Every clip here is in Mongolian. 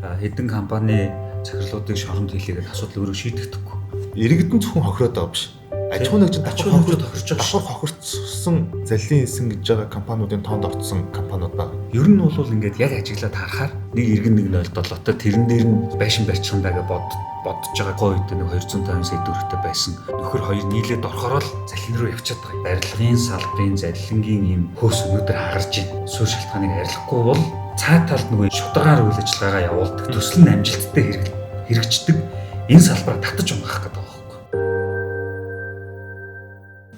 Хэдэн компани захирлуудыг шоронд хийлгээд асуудал өөрөө шийдэгдэхгүй. Иргэдэн зөвхөн хохироод байгаа биш. Аж ахуй нэгж давхар хохирцсон залилын хийсэн гэж байгаа компаниудын тоонд орсон компаниуд байна. Ер нь бол ингээд яг ажиглаад харахаар нэг иргэн нэг 0.7-той тэрэн дээр нь байшин барьчихсан байгаа бодож байгаа гоо үед нэг 250 сая төгрөгтэй байсан. Нөхөр хоёр нийлээд орохоор л залхин руу явчихад байгаа. Барилгын салбарын залилангийн ийм хөөс өнөдөр хагарж байна. Суур шалтгааныг арилгахгүй бол цаа талд нөгөө шударгаар үйл ажиллагаагаа явуулдаг төсөл нь амжилттай хэрэгждэг энэ салбараа татаж унгаах гэдэг байгаа байхгүй.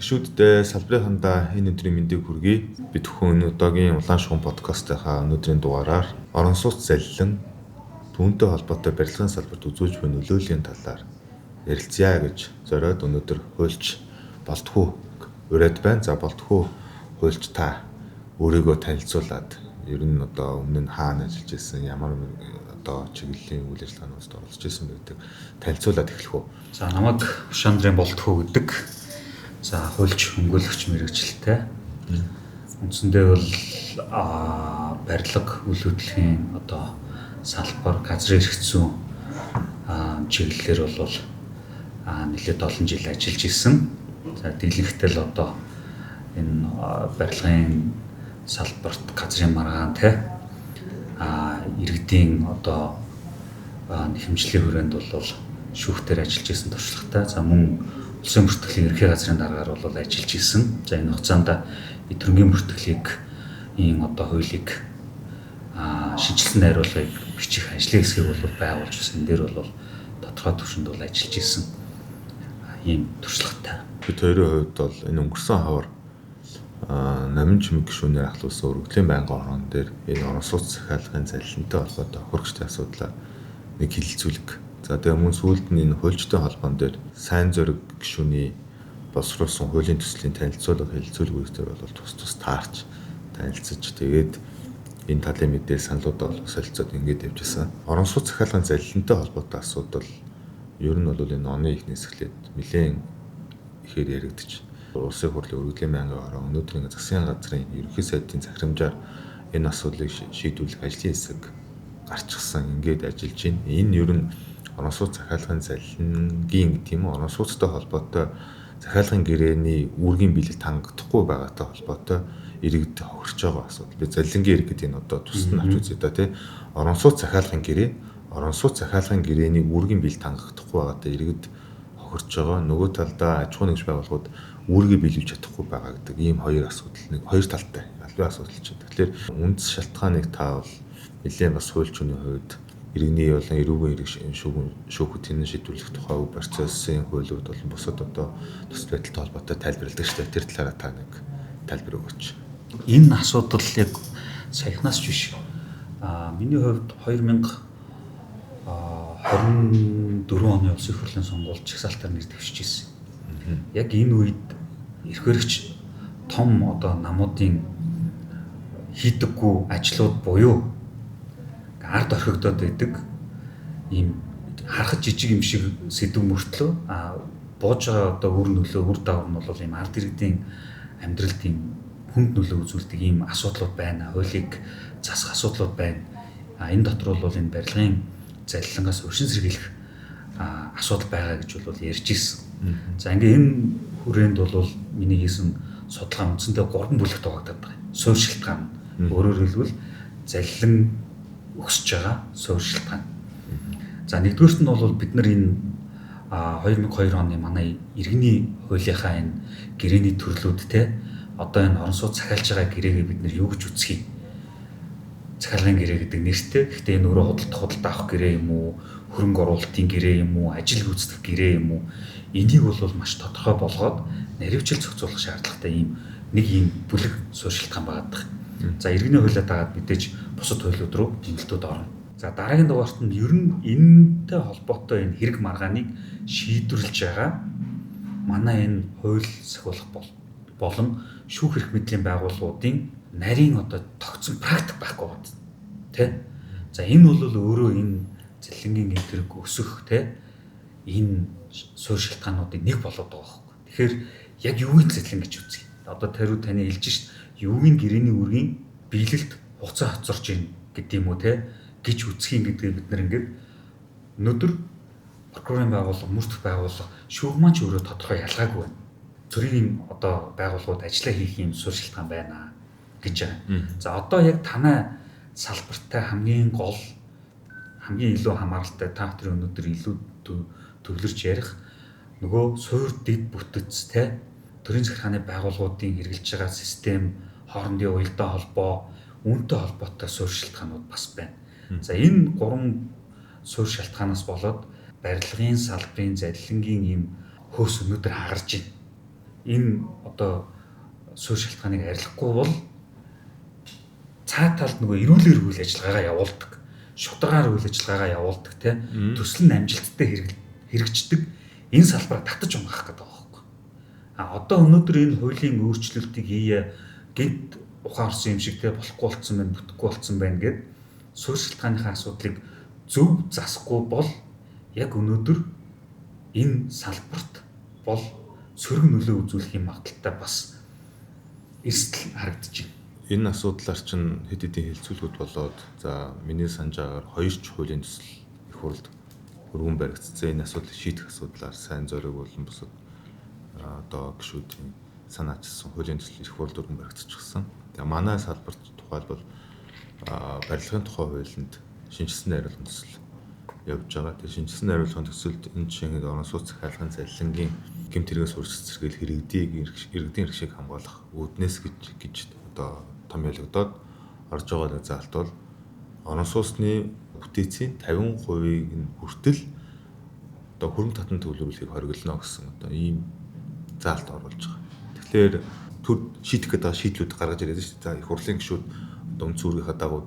Гишүүддээ салбарын хандаа энэ өдрийн мэндийг хүргэе. Бид бүхэн одоогийн улаан шугам подкастынхаа өнөөдрийн дугаараар орон сууц залилан түүнтэй холбоотой барилгын салбарт үзүүлж буй нөлөөллийн талаар ярилцъя гэж зориод өнөөдөр хуульч Болтхүү ураад байна. За Болтхүү хуульч та өөрийгөө танилцуулаад ер нь одоо өмнө нь хаана ажиллаж байсан, ямар одоо чиглэлийн үйл ажиллагаанд оролцож байсан гэдэг танилцуулаад эхлэх үү. За намайг Шандрын Болтхүү гэдэг. За хуульч хөнгөлөгч мэргэжилтэй. Үндсэндээ бол барилга үйл хөдлөлийн одоо салбар газрын эрх зүйн чиглэлээр бол нэлээд олон жил ажиллаж исэн. За дийлэнхтэл одоо энэ барилгын салбарт газрын маргаан иргэдийн одоо нэхэмжлийн хүрээнд бол шүүхтэр ажиллаж исэн туршлагатай. За мөн улсын бүртгэлийн ерхий газрын дараагаар бол ажиллаж исэн. За энэ хугацаанд эдгэрэнгийн бүртгэлийг ийм одоо хуулийг шинжилсэн найруулгыг бичих ажлын хэсгийг бол байгуулж байсан. Энэ дээр бол тодорхой түвшинд бол ажиллаж исэн ийм туршлагатай. Бид хоёрын хувьд бол энэ өнгөрсөн хавар намын чимэг гишүүнээр ахлуулсан өргөдлийн байнгын орон дээр энэ орон сууц захиалгын залилантай холбоотой хөргөчтэй асуудлаа нэг хилцүүлэг. За тэгээ мөн сүүлд нь энэ хуульчтай холбоон дээр сайн зориг гишүүний боловсруулсан хуулийн төслийн танилцуулга хэлэлцүүлгүүдээр бол тус таарч танилцж тэгээд энэ талын мэдээ саналуудаа бол солилцоод ингэж явж байсан. Орон сууц захиалгын залилантай холбоотой асуудал ер нь бол энэ оны эхнээс эхлээд нэлээд ихээр яригдчих. Улсын хурлын өргөдлийн байнгын орон өнөөдрийн засгийн газрын ерөнхий сайдын захирамжаар энэ асуудлыг шийдвэрлэх ажлын хэсэг гарчихсан. Ингээд ажиллаж байна. Энэ ер нь орон сууц захиалгын залилангийн тийм орон сууцтай холбоотой захиалгын гэрээний үүргийн биелэлт хангагдахгүй байгаатай холбоотой иргэд хохирч байгаа асуудал. Би залилангийн иргэд энэ одоо тусад нь авч үзье да тий. Орон сууц захиалгын гэрээний үүргийн биелэлт хангагдахгүй байгаатай иргэд хохирч байгаа. Нөгөө талдаа аж ахуй нэгж байгууллагууд үүргээ биелүүлж чадахгүй байгаа гэдэг ийм хоёр асуудал нэг хоёр талтай албан асуудал чинь. Тэгэхээр үндэс шалтгааныг та бол нэлээд бас хуульчны хувьд иргэний болон эрүүгийн иргэн шүүхүүдийн шийдвэрлэх тухай үе процессын хуулиуд болон бусад одоо төсөл байдалтай холбоотой тайлбарладаг шүү дээ. Тэр талаараа та нэг тайлбар өгөөч. Энэ асуудал яг саяхнаас ч биш. Миний хувьд 2024 оны улсын хурлын сонгуульд чагсаалтаар нэр дэвшиж ирсэн. Яг энэ үед эрх баригч том одоо намуудын хийдэггүй ажлууд буюу ард орхигдоод байдаг ийм харахад жижиг юм шиг сэдв мөртлөө бууж байгаа одоо үр дагавар нь бол ийм ард иргэдийн амьдралд ийм хүнд нөлөө үзүүлдэг ийм асуудлууд байна. Хуулийг засах асуудлууд байна. Энэ дотор бол энэ барилгын залилангаас өршин сэргийлэх асуудал байгаа гэж бол ярьж ирсэн. За ингээ энэ хүрээнд бол миний хийсэн судалгаа үндсэндээ 3 бүлэгт хуваагдаад байгаа. Суур шалтгаан. Өөрөөр хэлбэл залилан өсөж байгаа суур шалтгаан. За нэгдүгээрт нь бол бид нар энэ 2002 оны манай иргэний хуулийнхаа энэ гэрээний төрлүүд одоо энэ орон сууц захиалж байгаа гэрээгээ бид нар юу гэж үзье? Захиалгын гэрээ гэдэг нэртэй. Гэхдээ энэ өөрөө худалдаа авах гэрээ юм уу? Хөрөнгө оруулалтын гэрээ юм уу? Ажил гүйцэтгэх гэрээ юм уу? Энийг бол маш тодорхой болгоод наривчил зохицуулах шаардлагатай нэг бүлэг суур шалтгаан байгаа. За иргэний хуулиад дагаад мэдээж бусад хуулиуд руу тэмдэлтүүд орно. За дараагийн дугаарт нь ер нь энэтэй холбоотой энэ хэрэг маргааныг шийдвэрлэж байгаа манай энэ хууль сахиулах болон шүүх эрх мэдлийн байгууллагуудын нарийн одоо тогтсон практик байхгүй байна. Тэ? За энэ бол өөрөө энэ залилангийн хэрэг өсөх энэ суур шалтгаануудын нэг болоод байгаа байхгүй. Тэгэхээр яг юугийн залилан гэж үзье. Одоо таны хэлж шít юугийн гэрээний үргийн биелэлт хугацаа хоцорж ийн гэдэг юм уу гэж үзхийн гэдгийг бид нар ингээд өнөөдөр прокурорын байгууллага, мөрдөх байгууллага шүүгмаач өөрөө тодорхой ялгаагүй байна. Төрийн одоо байгууллагууд ажиллаа хийх юм суурь шалтгаан байна гэж байгаа. За одоо яг танай салбартай хамгийн гол хамгийн илүү хамааралтай та бүхэн өнөөдөр илүү төвлөрч ярих нөгөө суур дэд бүтэц те төрийн захиргааны байгууллагуудын хэрэгжилж байгаа систем, хоорондын уялдаа холбоо, үүнтэй холбоотой суурь шалтгаанууд бас байна. За энэ гурван суурь шалтгаанаас болоод барилгын салбарын залилангийн ийм хөөс өнөөдөр хагарч байна. Энэ одоо суурь шалтгааныг арилгахгүй бол цаа талд нөгөө эрүүлэр үйл ажиллагаагаа явуулдаг, шударгаар үйл ажиллагаагаа явуулдаг те төсөл нь амжилттай хэрэгждэг энэ салбараа татаж унгаах гэдэг байгаа байхгүй. Одоо өнөөдөр энэ хуулийн өөрчлөлтийг хийе гинт ухаан орсон юм шиг те болохгүй болцсон байна, бүтэхгүй болцсон байна гэд суурь шалтгааныхаа асуудлыг зөв засахгүй бол яг өнөөдөр энэ салбарт бол сөрөг нөлөө үзүүлэх юм магадaltaй бас эрсдэл харагдаж байна. Энэ асуудлаар чинь хэд хэдийн хэлцүүлгүүд болоод за миний санаж байгаагаар 2 ч хуулийн төсөл их хурлд өргөн баригдсан. Энэ асуудлыг шийдэх асуудлаар сайн зориг болон бусад одоо гишүүдийн санаачилсан хуулийн төсөл их хурлд өргөн баригдчихсан. Тэгээ манай салбарт тухайлбал барилгын тухай хуулинд шинжилсэн найруулгын төсөл явж байгаа. Тэгээ шинжилсэн найруулгын төсөлд энэ жишээний орон сууц захиалгын залилангийн гэмт хэрэгээс үржих зэрэгэл иргэдийн хэрэгшийг хамгаалах үүднээс гэж одоо томьёологдоод орж байгаа заалт бол орон сууцны бүтээцийн 50%-ийг нь хүртэл одоо хөрөнгө татан төвлөрүүлэхийг хориглоно гэсэн одоо ийм заалт оруулж байгаа. Тэгэхээр төр шийдэх гэдэг шийдлүүд гаргаж ирээд шүү дээ. За их хурлын гишүүд одоо үнцүүргийнхаа дагуу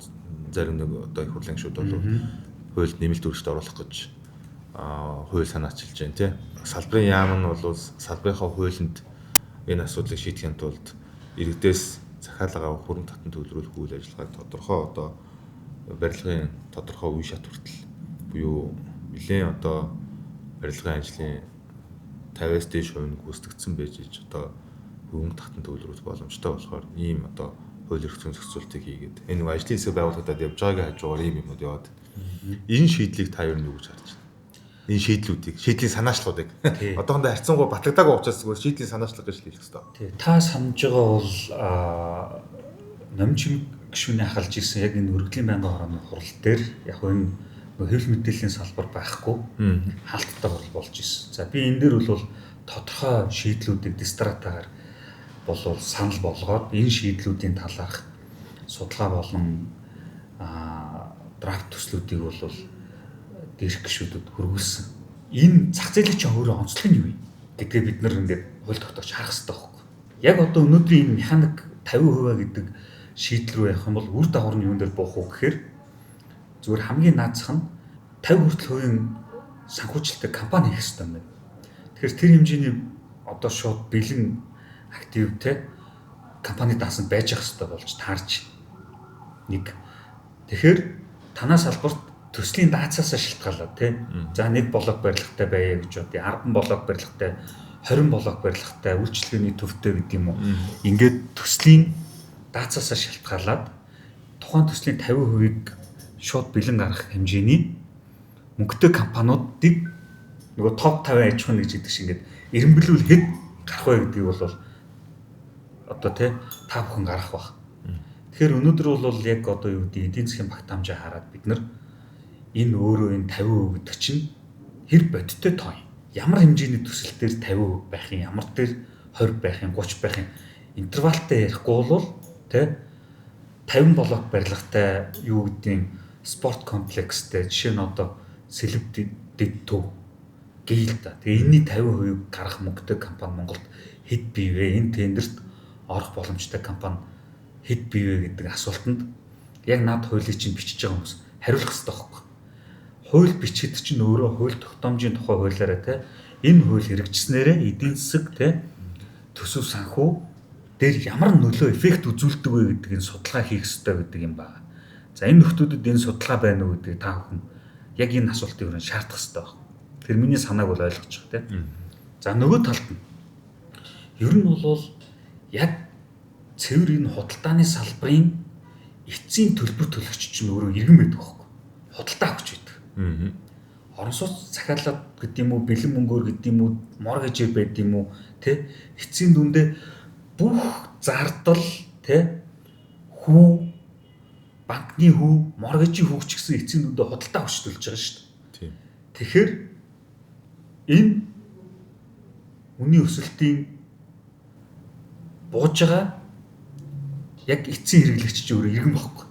зарим нэг одоо их хурлын гишүүд бол хуульд нэмэлт өөрчлөлт оруулах гэж хууль санаачилж байна тий. Салбарын яам нь бол салбарынхаа хуулинд энэ асуудлыг шийдэхин тулд иргэдээс захиалгаа хөрөнгө татан төвлөрүүлэх үйл ажиллагааг тодорхой одоо барилгын тодорхой үе шат хүртэл буюу нэлээд одоо барилгын ажлын 50-аас дээш хувь нь гүйцэтгэгдсэн байж одоо хөрөнгө татан төвлөрүүлэх боломжтой болохоор ийм одоо хууль эрх зүйн зохицуултыг хийгээд энэ нэг ажлын хэсэг байгуулагдаад явж байгаагийн хажуугаар ийм юмуд яваад энэ шийдлийг та юу гэж харж байна? Энэ шийдлүүдийг, шийдлийн санаачлалуудыг одоохондоо харьцангуй батлагдаагүй учраас шийдлийн санаачлал гэж хэлэх хэрэгтэй. Тий. Та санаж байгаа бол номжим гишүүний ахалж ирсэн яг энэ өргөдлийн байнгын хорооны хурал дээр яг энэ хэвлэл мэдээллийн салбар байхгүй хаалттай хурал болж ирсэн. За би энэ дээр бол тодорхой шийдлүүдийг дистратаар болвол санал болгоод энэ шийдлүүдийн талаарх судалгаа болон драфт төслүүдийг бол дээрх гишүүдэд хөрвүүлсэн. Энэ зах зээлийн чинь өөрөө онцлог нь юу вэ гэдгээ бид нар ингээд хууль тогтоогч харах хэрэгтэй байхгүй. Яг одоо өнөөдрийн энэ механик 50% гэдэг шийдэл рүү явах юм бол үр дагавар нь юун дээр буух уу гэхээр зүгээр хамгийн наацх нь 50 хүртэл хувийн санхүүжилттэй компани хийх хэрэгтэй юм байна. Тэгэхээр тэр хэмжээний одоо шууд бэлэн активтэй компани даасан байж ах хэрэгтэй болж таарч нэг. Тэгэхээр танаас салбарт төслийн даацаасаа шалтгаалаад тий. За нэг блок барилгатай байя гэж бодъё. 10 блок барилгатай, 20 блок барилгатай, үйлчлэгээний төвтэй гэдэг юм уу. Ингээд төслийн даацаасаа шалтгаалаад тухайн төслийн 50%-ийг шууд бэлэн гаргах хэмжээний мөнгөтэй компаниудыг нөгөө топ 50 аж ахуйн гэж гэдэг шиг ингээд эренбэлүүл хэд гарах вэ гэдгийг бол одоо тий та бүхэн гарах баг. Тэгэхээр өнөөдөр бол яг одоо юу гэдэг эдийн засгийн багт хамжаа хараад бид нар энэ өөрөө энэ 50% гэдэг чинь хэр бодиттой тоо юм. Ямар хэмжээний төсөл дээр 50% байх юм, ямар дээр 20 байх юм, 30 байх юм. Интервалтай ярихгүй бол тэ 50 блок барилгатай юу гэдгийг спорт комплекстэй жишээ нь одоо Сэлбэдэд төв гээл та. Тэгээ энэний 50% гарах мөнгөтэй компани Монголд хэд бий вэ? Энэ тендерт орох боломжтой компани хэд бий вэ гэдэг асуултанд яг над хуулийг чинь бичиж байгаа хүмүүс хариулах хэрэгтэй байхгүй. Хууль бичгэд чинь өөрөө хууль тогтоомжийн тухай хуулиараа те энэ хууль хэрэгжснээрээ эдийн засаг те төсөв санхүү дээр ямар нөлөө эффект үзүүлдэг вэ гэдгийг судалгаа хийх хэрэгтэй гэдэг юм байна. За энэ нөхдүүдэд энэ судалгаа байна уу гэдгийг та бүхэн яг энэ асуултыг өрн шаардах хэрэгтэй байна. Тэр миний санааг бол ойлгож байгаа те. За нөгөө талд нь ер нь бол яг цэвэр энэ худалдааны салбарын эцсийн төлбөр төлөгч чинь өөрөө иргэн байдаг байхгүй. худалдаа авч байдаг. Орон сууц захиалаад гэдэг юм уу, бэлэн мөнгөөр гэдэг юм уу, моргежээр байд юм уу, тэ эцсийн дүндээ бүх зардал, тэ хүү, банкны хүү, моргежийн хүү ч гэсэн эцсийн дүндээ худалдаа авч төлж байгаа шүү дээ. Тэгэхээр энэ үнийн өсөлтийн бууж байгаа яг эцсийн хэрэглэгч чинь өөрөө иргэн багхгүй.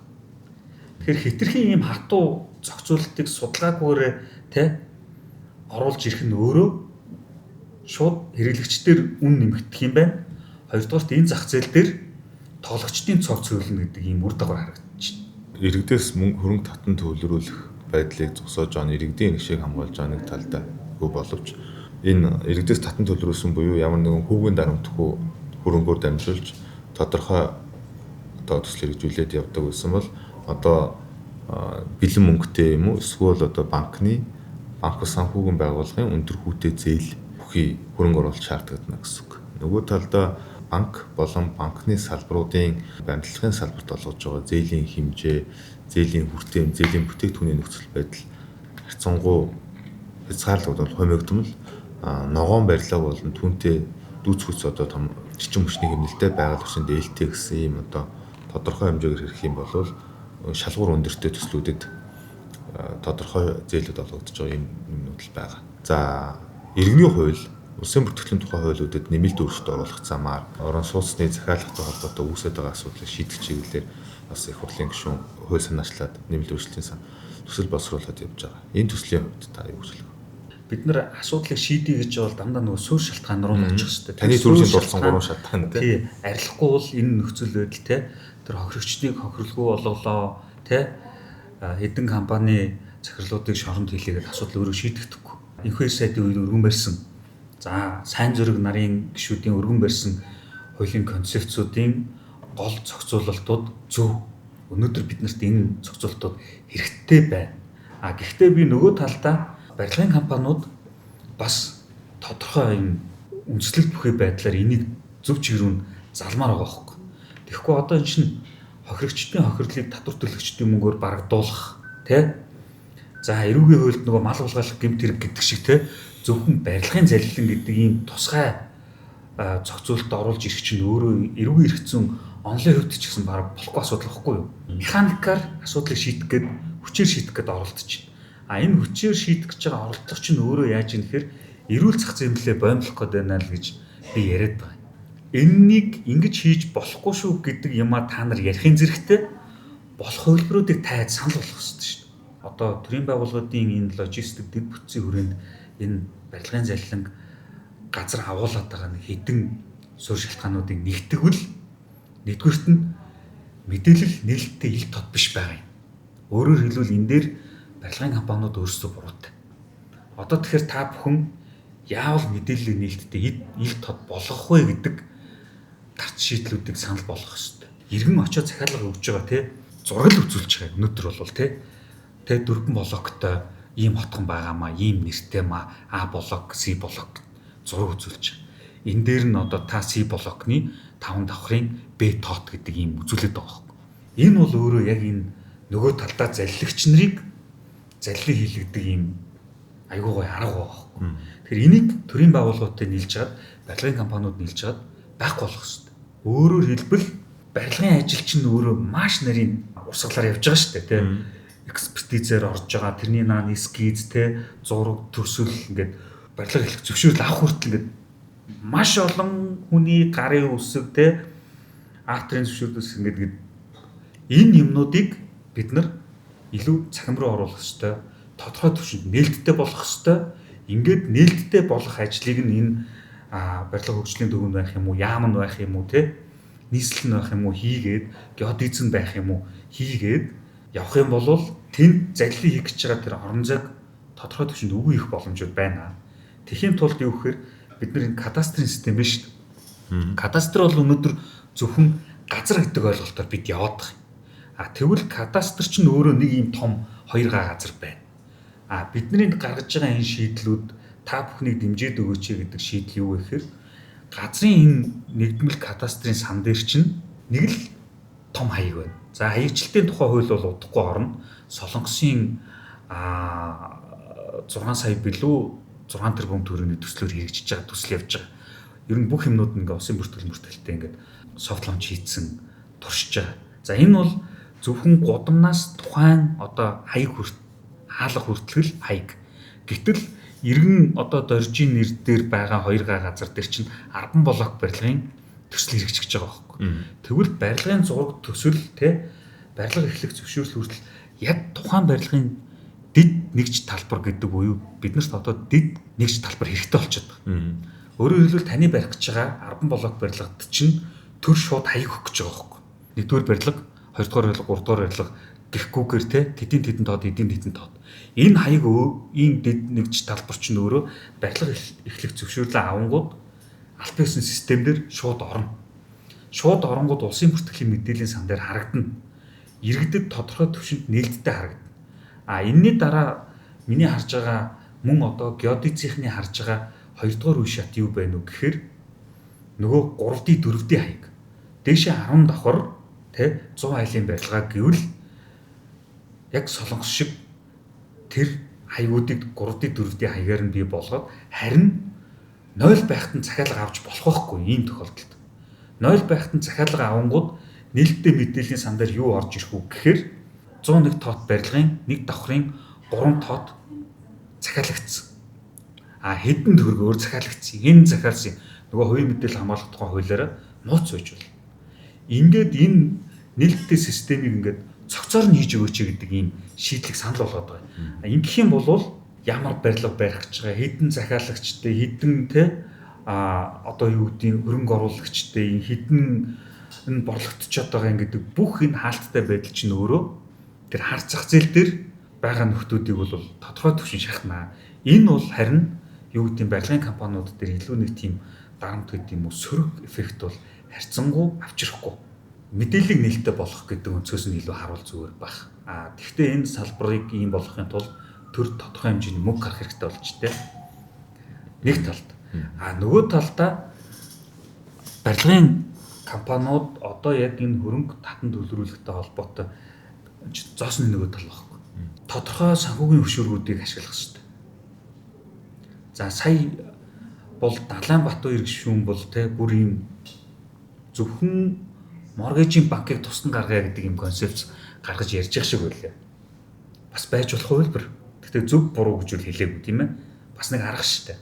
Тэгэхээр хитрхийн ийм хатуу зохицуулалтыг судалгаагүйгээр тэ оруулж ирэх нь өөрөө шууд хэрэглэгчдэр үн нэмэгдэх юм байна. Хоёрдугаарт энэ зах зээл дээр тоглогчдын цог цөөлнө гэдэг ийм үр дагавар харагдаж байна. Иргэдээс мөнгө хөрөнгө татан төвлөрүүлэх байдлыг зогсоож байгаа иргэдийн энгшийг хамгаалж байгаа нэг талдаа хөө боловч энэ иргэдээс татан төвлөрүүлсэн буюу ямар нэгэн хүүгийн дарамтгүй хөрөнгөөр дамжуулж тодорхой одоо төсөл хэрэгжүүлээд явдаг байсан бол одоо бэлэн мөнгөтэй юм уу эсвэл одоо банк санхүүгийн байгууллагын өндөр хүүтэй зээл бүхий хөрөнгө оруулалт шаардлагатна гэсэн үг. Нөгөө талдаа банк болон банкны салбаруудын баримтлагын салбарт олгож байгаа зээлийн хэмжээ, зээлийн хүртэем, зээлийн бүтээгдэхүүний нөхцөл байдал харьцангуй хязгаарлалт бол хумигдмал ногоон барилга болон түүнтэй дүүцхүүц одоо том жижиг мөчний хэмнэлтэд байгаль орчин дээлтэй гэсэн ийм одоо тодорхой хэмжээгээр хэрэх юм бол шалгуур өндөртэй төслүүдэд тодорхой зээлүүд олгогдож байгаа юм юмнууд л байгаа. За, иргэний хууль, улсын бүртгэлийн тухай хуулиудад нэмэлт өөрчлөлт оруулах замаар орон сууцны захиалгатай холбоотой үүсэж байгаа асуудлыг шийдэх чиглэлээр бас их хурлын гишүүн хууль санаачлаад нэмэлт өөрчлөлтийн төсөл боловсруулаад явж байгаа. Энэ төслийн хувьд та юу гэж хэлэх вэ? Бид нэр асуудлыг шийдэе гэж бол дандаа нөгөө суурь шалтгаан руу очих хэрэгтэй. Таны төрлийн дурсан 3 шалтгаан тий. Арилахгүй бол энэ нөхцөл байдал те тэр хохирогчдыг хохирлгүй болголоо те хэдэн компани захирлуудыг шоронд хийлээгээд асуудал өөрөө шийдэгдэхгүй. Энэхүү сайдын үед өргөн барьсан. За, сайн зөрөг нарын гишүүдийн өргөн барьсан хуулийн концепцуудын гол зохицуулалтууд зөв. Өнөөдөр биднэрт энэ зохицуулалтууд хэрэгтэй байна. Гэхдээ би нөгөө талдаа барилгын компаниуд бас тодорхой юм үндэслэл бүхий байдлаар энийг зөв чиглэлээр залмаар байгаа хөөхгүй. Тэгэхгүй одоо энэ чинь хохирогчдын хохирлыг татвар төлөгчдийн мөнгөөр барагдуулах тий. За, эрүүгийн хуульд нөгөө мал булгаалах гэмт хэрэг гэдэг шиг тий зөвхөн барилгын залилан гэдэг ийм тусгай зохицуулалт оруулж ирэх чинь өөрөө эрүүгийн эрх зүйн онлын хувьд ч гэсэн бараг болохгүй асуудал байхгүй юу? Механикаар асуудлыг шийдэх гээд хүчээр шийдэх гээд оролдож байна. Энэ хүчээр шийдэх гэж байгаа оролдлого чинь өөрөө яаж юм гэхээр эрүүл зах зээлээ боомлох гээд байна л гэж би яриад байгаа. Энэнийг ингэж хийж болохгүй шүү гэдэг юмаа та нар ярихын зэрэгтэй болох хувилбаруудыг таад санал болгох хэрэгтэй шүү дээ. Одоо төрийн байгууллагуудын энэ логистик дэд бүтцийн хүрээнд энэ барилгын залиланг газар агуулад байгаа нэг хэдэн суурь шалтгаануудыг нэгтгэвэл нэгдүгürt нь мэдээлэл нээлттэй ил тод биш байгаа юм. Өөрөөр хэлбэл энэ дээр барилгын компаниуд өөрсдөө буруутай. Одоо тэгэхээр та бүхэн яавал мэдээлэл нээлттэй ил тод болгох вэ гэдэг гарц шийдлүүдийг санал болгох хэрэгтэй. Иргэн очиод захиалга өгж байгаа тий зураг үзүүлж байгаа. Өнөөдөр бол тий дөрвөн блоктой ийм хотгон байгаамаа, ийм нэртэй маа А блок, С блок зураг үзүүлж байгаа. Энэ дээр нь одоо та С блокны 5 давхрын Б тоот гэдэг ийм үзүүлээд байгаа юм. Энэ бол өөрөө яг энэ нөгөө талдаа залилагч нарыг заллин хийлгдэг ийм айгуу гой арга байгаа. Тэгэхээр энийг төрийн байгууллагуудтай нийлж чад, барилгын компаниуд нийлж чад байхгүй болох хэрэгтэй. Өөрөөр хэлбэл барилгын ажил чинь өөрөө маш нарийн урсгалаар явж байгаа шүү дээ, тийм. Экспертизээр орж байгаа, тэрний нааны скиз, тийм, зураг, төсөл ингээд барилга хэлэх зөвшөөрөл авах хүртэл ингээд маш олон хүний гарын үсэг, тийм, авторын зөвшөөрлөөс ингээд энэ юмнуудыг бид нар илүү цахим руу оруулах хэрэгтэй, тодорхой түвшинд нээлттэй болгох хэрэгтэй. Ингээд нээлттэй болох ажлыг нь энэ барилга хөгжлийн төвөнд байх юм уу, яам нь байх юм уу, те нийслэл нь байх юм уу хийгээд, геодезийн байх юм уу хийгээд явах юм бол тэнд залилын хийх гэж байгаа тэр орон зайг тодорхой түвшинд үгүй их боломжууд байна. Тэхийн тулд юу гэхээр бид нар энэ кадастрын систем биш шүү дээ. Кадастр бол өнөөдөр зөвхөн газар гэдэг ойлголтоор бид яваад байгаа. Тэгвэл кадастр чинь өөрөө нэг юм том 2 газар байна. Бидний гаргаж байгаа энэ шийдлүүд та бүхнийг дэмжиж өгөөч гэдэг шийдэл юу вэ гэхээр газрын энэ нэгдмэл кадастрын сан дээр чинь нэг л том хаяг байна. За хаягчлалтын тухай хууль бол удахгүй орно. Солонгосын 6 сая билүү 6 тэрбум төгрөгийн төслөөр хэрэгжиж байгаа, төсөл явж байгаа. Ер нь бүх юмнууд ингээ усын бүртгэлтэй ингээд софт лонч хийцэн туршиж байгаа. За энэ бол зөвхөн гудамнаас тухайн одоо хаяг хаалга хүртэл хаяг. Гэтэл иргэн одоо доржийн нэр дээр байгаа 2 газар дээр чинь 10 блок барилгын төсөл хэрэгжиж байгаа байхгүй. Тэгвэл барилгын зураг төсөл те барилга эхлэх зөвшөөрөл хүртэл яг тухайн барилгын дид нэгж талбар гэдэг буюу биднэрт одоо дид нэгж талбар хэрэгтэй болчиход байгаа. Өөрөөр хэлбэл таны барих гэж байгаа 10 блок барилгад чинь төр шууд хаяг өгөх гэж байгаа байхгүй. Нэгдүгээр барилга, хоёрдугаар барилга, гуравдугаар барилга гэхгүйгээр те тэдийн тэдэн тод. Энэ хаяг ийм дид нэгж талбар чинь өөрөө барилга эхлэх зөвшөөрлөө авангууд аль биесийн системээр шууд орно. Шууд оронгууд улсын бүртгэлийн мэдээллийн сан дээр харагдана. Иргэдэд тодорхой түвшинд нээлттэй харагдана. Энэний дараа миний харж байгаа мөн одоо геодезийнхний харж байгаа хоёрдугаар үе шат юу байна уу гэхээр нөгөө 3D 4D хаяг. Дээшээ 10 давхар тэ 100 айлын барилгаа гэвэл яг солонгос шиг тэр хаягуудыг 3D 4D хаягаар нь бий болгоод харин 0 байхад нь захиалга авч болох байхгүй ийм тохиолдолд. 0 байхад нь захиалга авангууд нээлттэй мэдээллийн сан дээр юу орж ирэх үү гэхээр 101 тоот барилгын 1 давхрын 3 тоот захиалагдсан. Хэдэн төгрөгөөр захиалагдсан. Энэ захиалсан нөгөө хувийн мэдээлэл хамгаалах тухай хуулиараа нууц байж бол. Ингээд энэ нээлттэй системийг ингээд цогцоор нь хийж өгөөч гэдэг ийм шийдлийг санал болгоод байгаа. Ингэх юм бол ямар барилга барих гэж байгаа хэдэн захиалагчтай хэдэн одоо юу гэдгийг хөрөнгө оруулагчтай хэдэн энэ борлогдчиход байгаа гэдэг бүх энэ хаалттай байдал чинь өөрөө тэр хар зах зээл дээр байгаа нөхдүүдийг бол тодорхой түвшин шахна. Энэ бол харин юу гэдгийг барилгын компаниуд дээр илүү нэг тийм дарамт гэдэг юм уу сөрөг эффект бол харьцангуй авчрахгүй. Мэдээлэл нээлттэй болох гэдэг өнцгөөс нь илүү харуул зүгээр байх. Тэгвэл энэ салбарыг ийм болгохын тулд төр тодорхой хэмжээний мөнгө гарах хэрэгтэй болж тээ. Нэг талд. Нөгөө талдаа барилгын компаниуд одоо яг энэ хөрөнгө татан төлрүүлэхтэй холбоотой зоосны нөгөө тал багхгүй. Тодорхой санхүүгийн хөшөөргүүдийг ашиглах хэрэгтэй. За сая бол Далаанбаатар гишүүн бол те бүр ийм зөвхөн моргежийн банкыг тусдан гаргая гэдэг юм концепц гаргаж ярьж явах шиг байлаа. Бас байж болох хөлбөр. Гэхдээ зөв буруу гэж үл хэлээгүй тийм ээ. Бас нэг арга штэ.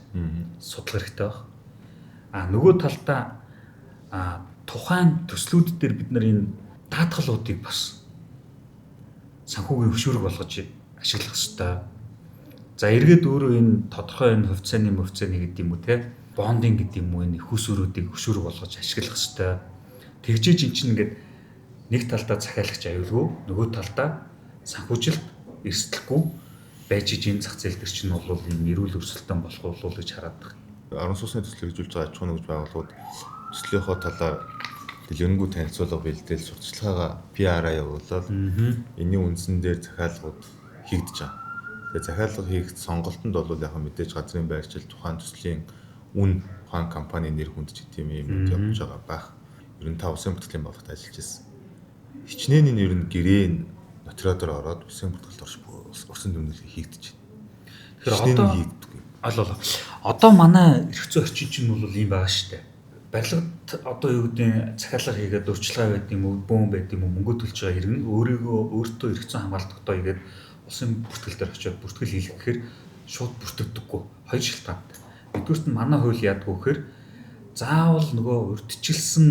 Судлах хэрэгтэй баг. Нөгөө талдаа тухайн төслүүд дээр бид нар энэ даатгалуудыг бас санхүүгийн хөшөөрөг болгож ашиглах хэрэгтэй. За эргээд өөрөө энэ тодорхой энэ хувьцааны гэдэг юм уу те бондинг гэдэг юм уу энэ хүсвэрүүдийг хөшөөрөг болгож ашиглах хэрэгтэй. Тэгжээж эн чинь ингээд нэг талдаа захиалагч аюулгүй нөгөө талдаа санхүүжилт эрсдэлгүй байж энэ зах зээл төр чинь бол энэ эрүүл өрсөлдөөн болох болов уу гэж хараад байна. Орон сууцны төсөл хэрэгжүүлж байгаа аж ахуйн нэгж байгууллагууд төслийнхөө талаар дэлгэрэнгүй танилцуулга бэлдээл сурталчилгаагаа PR-аа явуулаад энэний үндсэн дээр захиалгууд хийгдэж байгаа. Тэгээ захиалга хийх сонголтонд бол яг мэдээж газрын байршил тухайн төслийн үн тухайн компани нэр хүнд ч гэдэм юм явж байгаа байх. Ер нь та усын бүртгэлийн болгоход ажиллаж байсан. Хичнээн энэ ер нь гэрээн нотериодор ороод усын бүртгэлд урсан дүнэлэг хийгдэж байна. Тэгэхээр одоо манай эрх зүйн орчин чинь бол ийм байгаа шүү дээ. Барилгад одоо юу гэдэг захиалга хийгээд урьдчилгаа байд юм уу, бөөн байд юм уу, мөнгө төлж байгаа хэрэг өөртөө эрх зүйн хамгаалалт тогтоо хийгээд улсын бүртгэл дээр очиод бүртгэл хийх гэхээр шууд бүртгэдэггүй. Хоёр шалтгаантай. Нэгдүгürt нь манай хууль яадгүй гэхээр заавал нөгөө урьдчилсан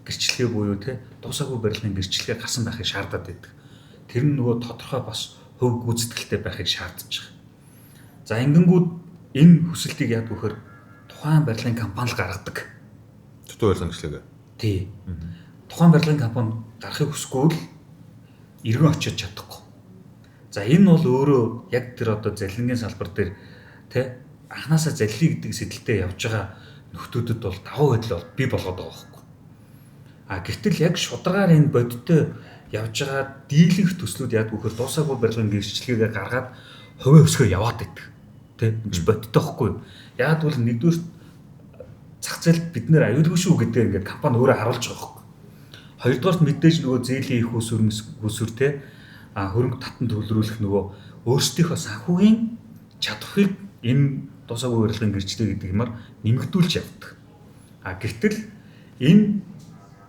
гэрчлэгээ буюу те дуусаагүй барилгын гэрчлэгээ гасан байхыг шаардаад байдаг. Тэр нь нөгөө тодорхой бас хувь гүйцэтгэлтэй байхыг шаардж байгаа. За ингэнгүүт энэ хүсэлтийг яадгүй гэхээр тухайн барилгын компани л гаргадаг. Дутуу барилгын гэрчлэгээ. Тий. Тухайн барилгын компани гарахыг хүсэхгүй л иргэн очиж чадахгүй. За энэ бол өөрөө яг тэр одоо залилангийн салбар дээр те анханасаа залилын гэдэг сэдэлтэд явж байгаа нөхдүүдэд бол давуу байдал бол бий болгоод байгаа байхгүй. Гэтэл яг шударгаар энэ бодиттой явж байгаа дийлэнх төслүүд яадгүй хэр дуусаагүй барилгын гэрчлэгээ гаргаад хувийн өсгөө яваад байдаг. Тэ энэ бодиттой байхгүй. Яг бол нэгдүгээр зах зээлд бид нэр аюулгүй шүү гэдэг ингээд компани өөрөө харуулж байгаа байхгүй. Хоёрдугаарт мэдээж нөгөө зээлийн их усүр те хөрөнгө татан төлрүүлэх нөгөө өөрсдийнхөө санхүүгийн чадварыг энэ дуусаагүй барилгын гэрчлэл гэдэг юмар нэмэгдүүлж явдаг. Гэтэл энэ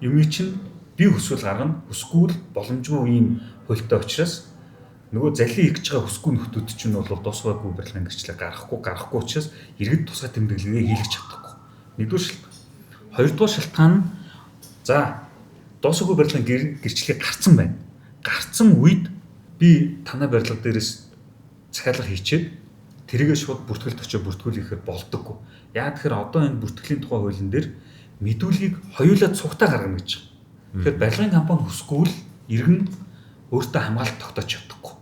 юмыг чинь бие хүсвэл гаргана, хүсгүй боломжгүй ийм хуультай учраас нөгөө залин хийж байгаа хүсгүй нөхдүүд чинь бол дуусаагүй барилгын гэрчлэл гаргахгүй учраас иргэд тусгай тэмдэглэгээ хийлгэж чадахгүй. Нэгдүгээр шалтгаан. Хоёрдугаар шалтгаан нь за дуусаагүй барилгын гэрчлэлийг гарцсан байна. Гарцсан үед би танай барилга дээрээс захиалга хийчээд тэрийгээ шууд бүртгэлд очиж бүртгүүлэхээр болдоггүй. Яа тэгэхээр одоо энэ бүртгэлийн тухай хуулийн дээр мэдүүлгийг хоёулаа цугтаа гаргана гэж байна. Тэгэхээр барилгын компани хүсгүй л иргэн өөртөө хамгаалалт тогтоож чадахгүй.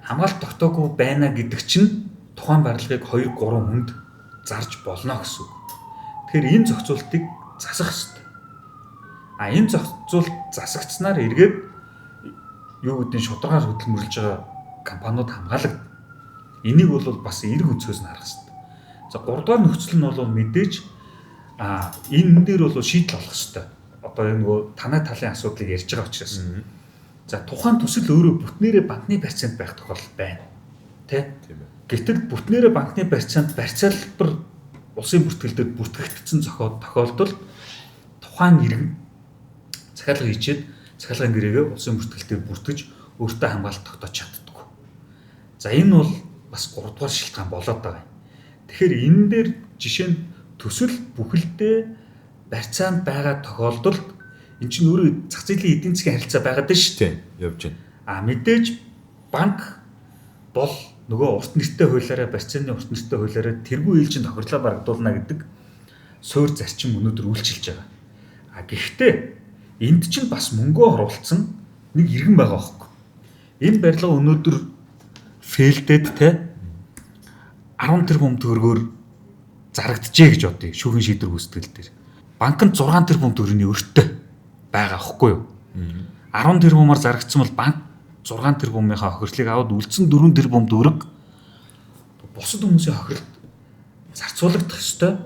Хамгаалалт тогтоогүй байна гэдэг чинь тухайн барилгыг 2-3 хүнд зарж болно гэсэн үг. Тэгэхээр энэ зохицуултыг засах хэрэгтэй. Энэ зохицуулт засагдсанаар эргээд юу гэдэг нь шударгаар хөдөлмөрлөж байгаа компаниуд хамгаалагдана. Энийг бол бас эрг өнцгөөс нь харах хэрэгтэй. За 3 дугаар нөхцөл нь бол мэдээж энэ дээр бол шийдэл олох хэрэгтэй. Одоо энэ нөгөө танай талын асуудлыг ярьж байгаа учраас. За тухайн төсөл өөрөө бүтнээрээ банкны барьцаанд байх тохиолдол байна. Тэ? Гэтэл бүтнээрээ банкны барьцаанд барьцаалбар улсын бүртгэлээр бүртгэгдсэн тохиолдолд тухайн иргэн захиалга хийчээд захиалгын гэрээгээ улсын бүртгэлээр бүртгэж өөртөө хамгаалалт тогтоож чаддаг. За энэ бол бас 3 дугаар шалтгаан болоод байгаа юм. Тэгэхээр энэ дээр жишээ нь төсөл бүхэлдээ барьцаанд байгаа тохиолдолд эн чинь өөрөө зах зээлийн эдийн засгийн харилцаа байгаад байна шүү дээ. Явж байна. Мэдээж банк бол нөгөө урт нэртэй хуулиараа барьцааны урт нэртэй хуулиараа тэргүй ээлжинд тохирлоо барагдуулна гэдэг суур зарчим өнөөдөр үйлчилж байгаа. Гэхдээ энд чинь бас мөнгөө оруулсан нэг иргэн байгаа хөөхгүй. Энэ барилга өнөөдөр фейлдэд те 10 тэрбум төгрөгөөр зарагджээ гэж бодъё шүүхийн шийдвэр гүйцэтгэл дээр. Банкнд 6 тэрбум төгрөгийн өртөө байгаа хөөхгүй юу? 10 тэрбумаар зарагдсан бол банк 6 тэрбумынхаа хохирлыг аваад үлдсэн 4 тэрбум төгрөг бусад хүмүүсийн хохирлд зарцуулагдах ёстой.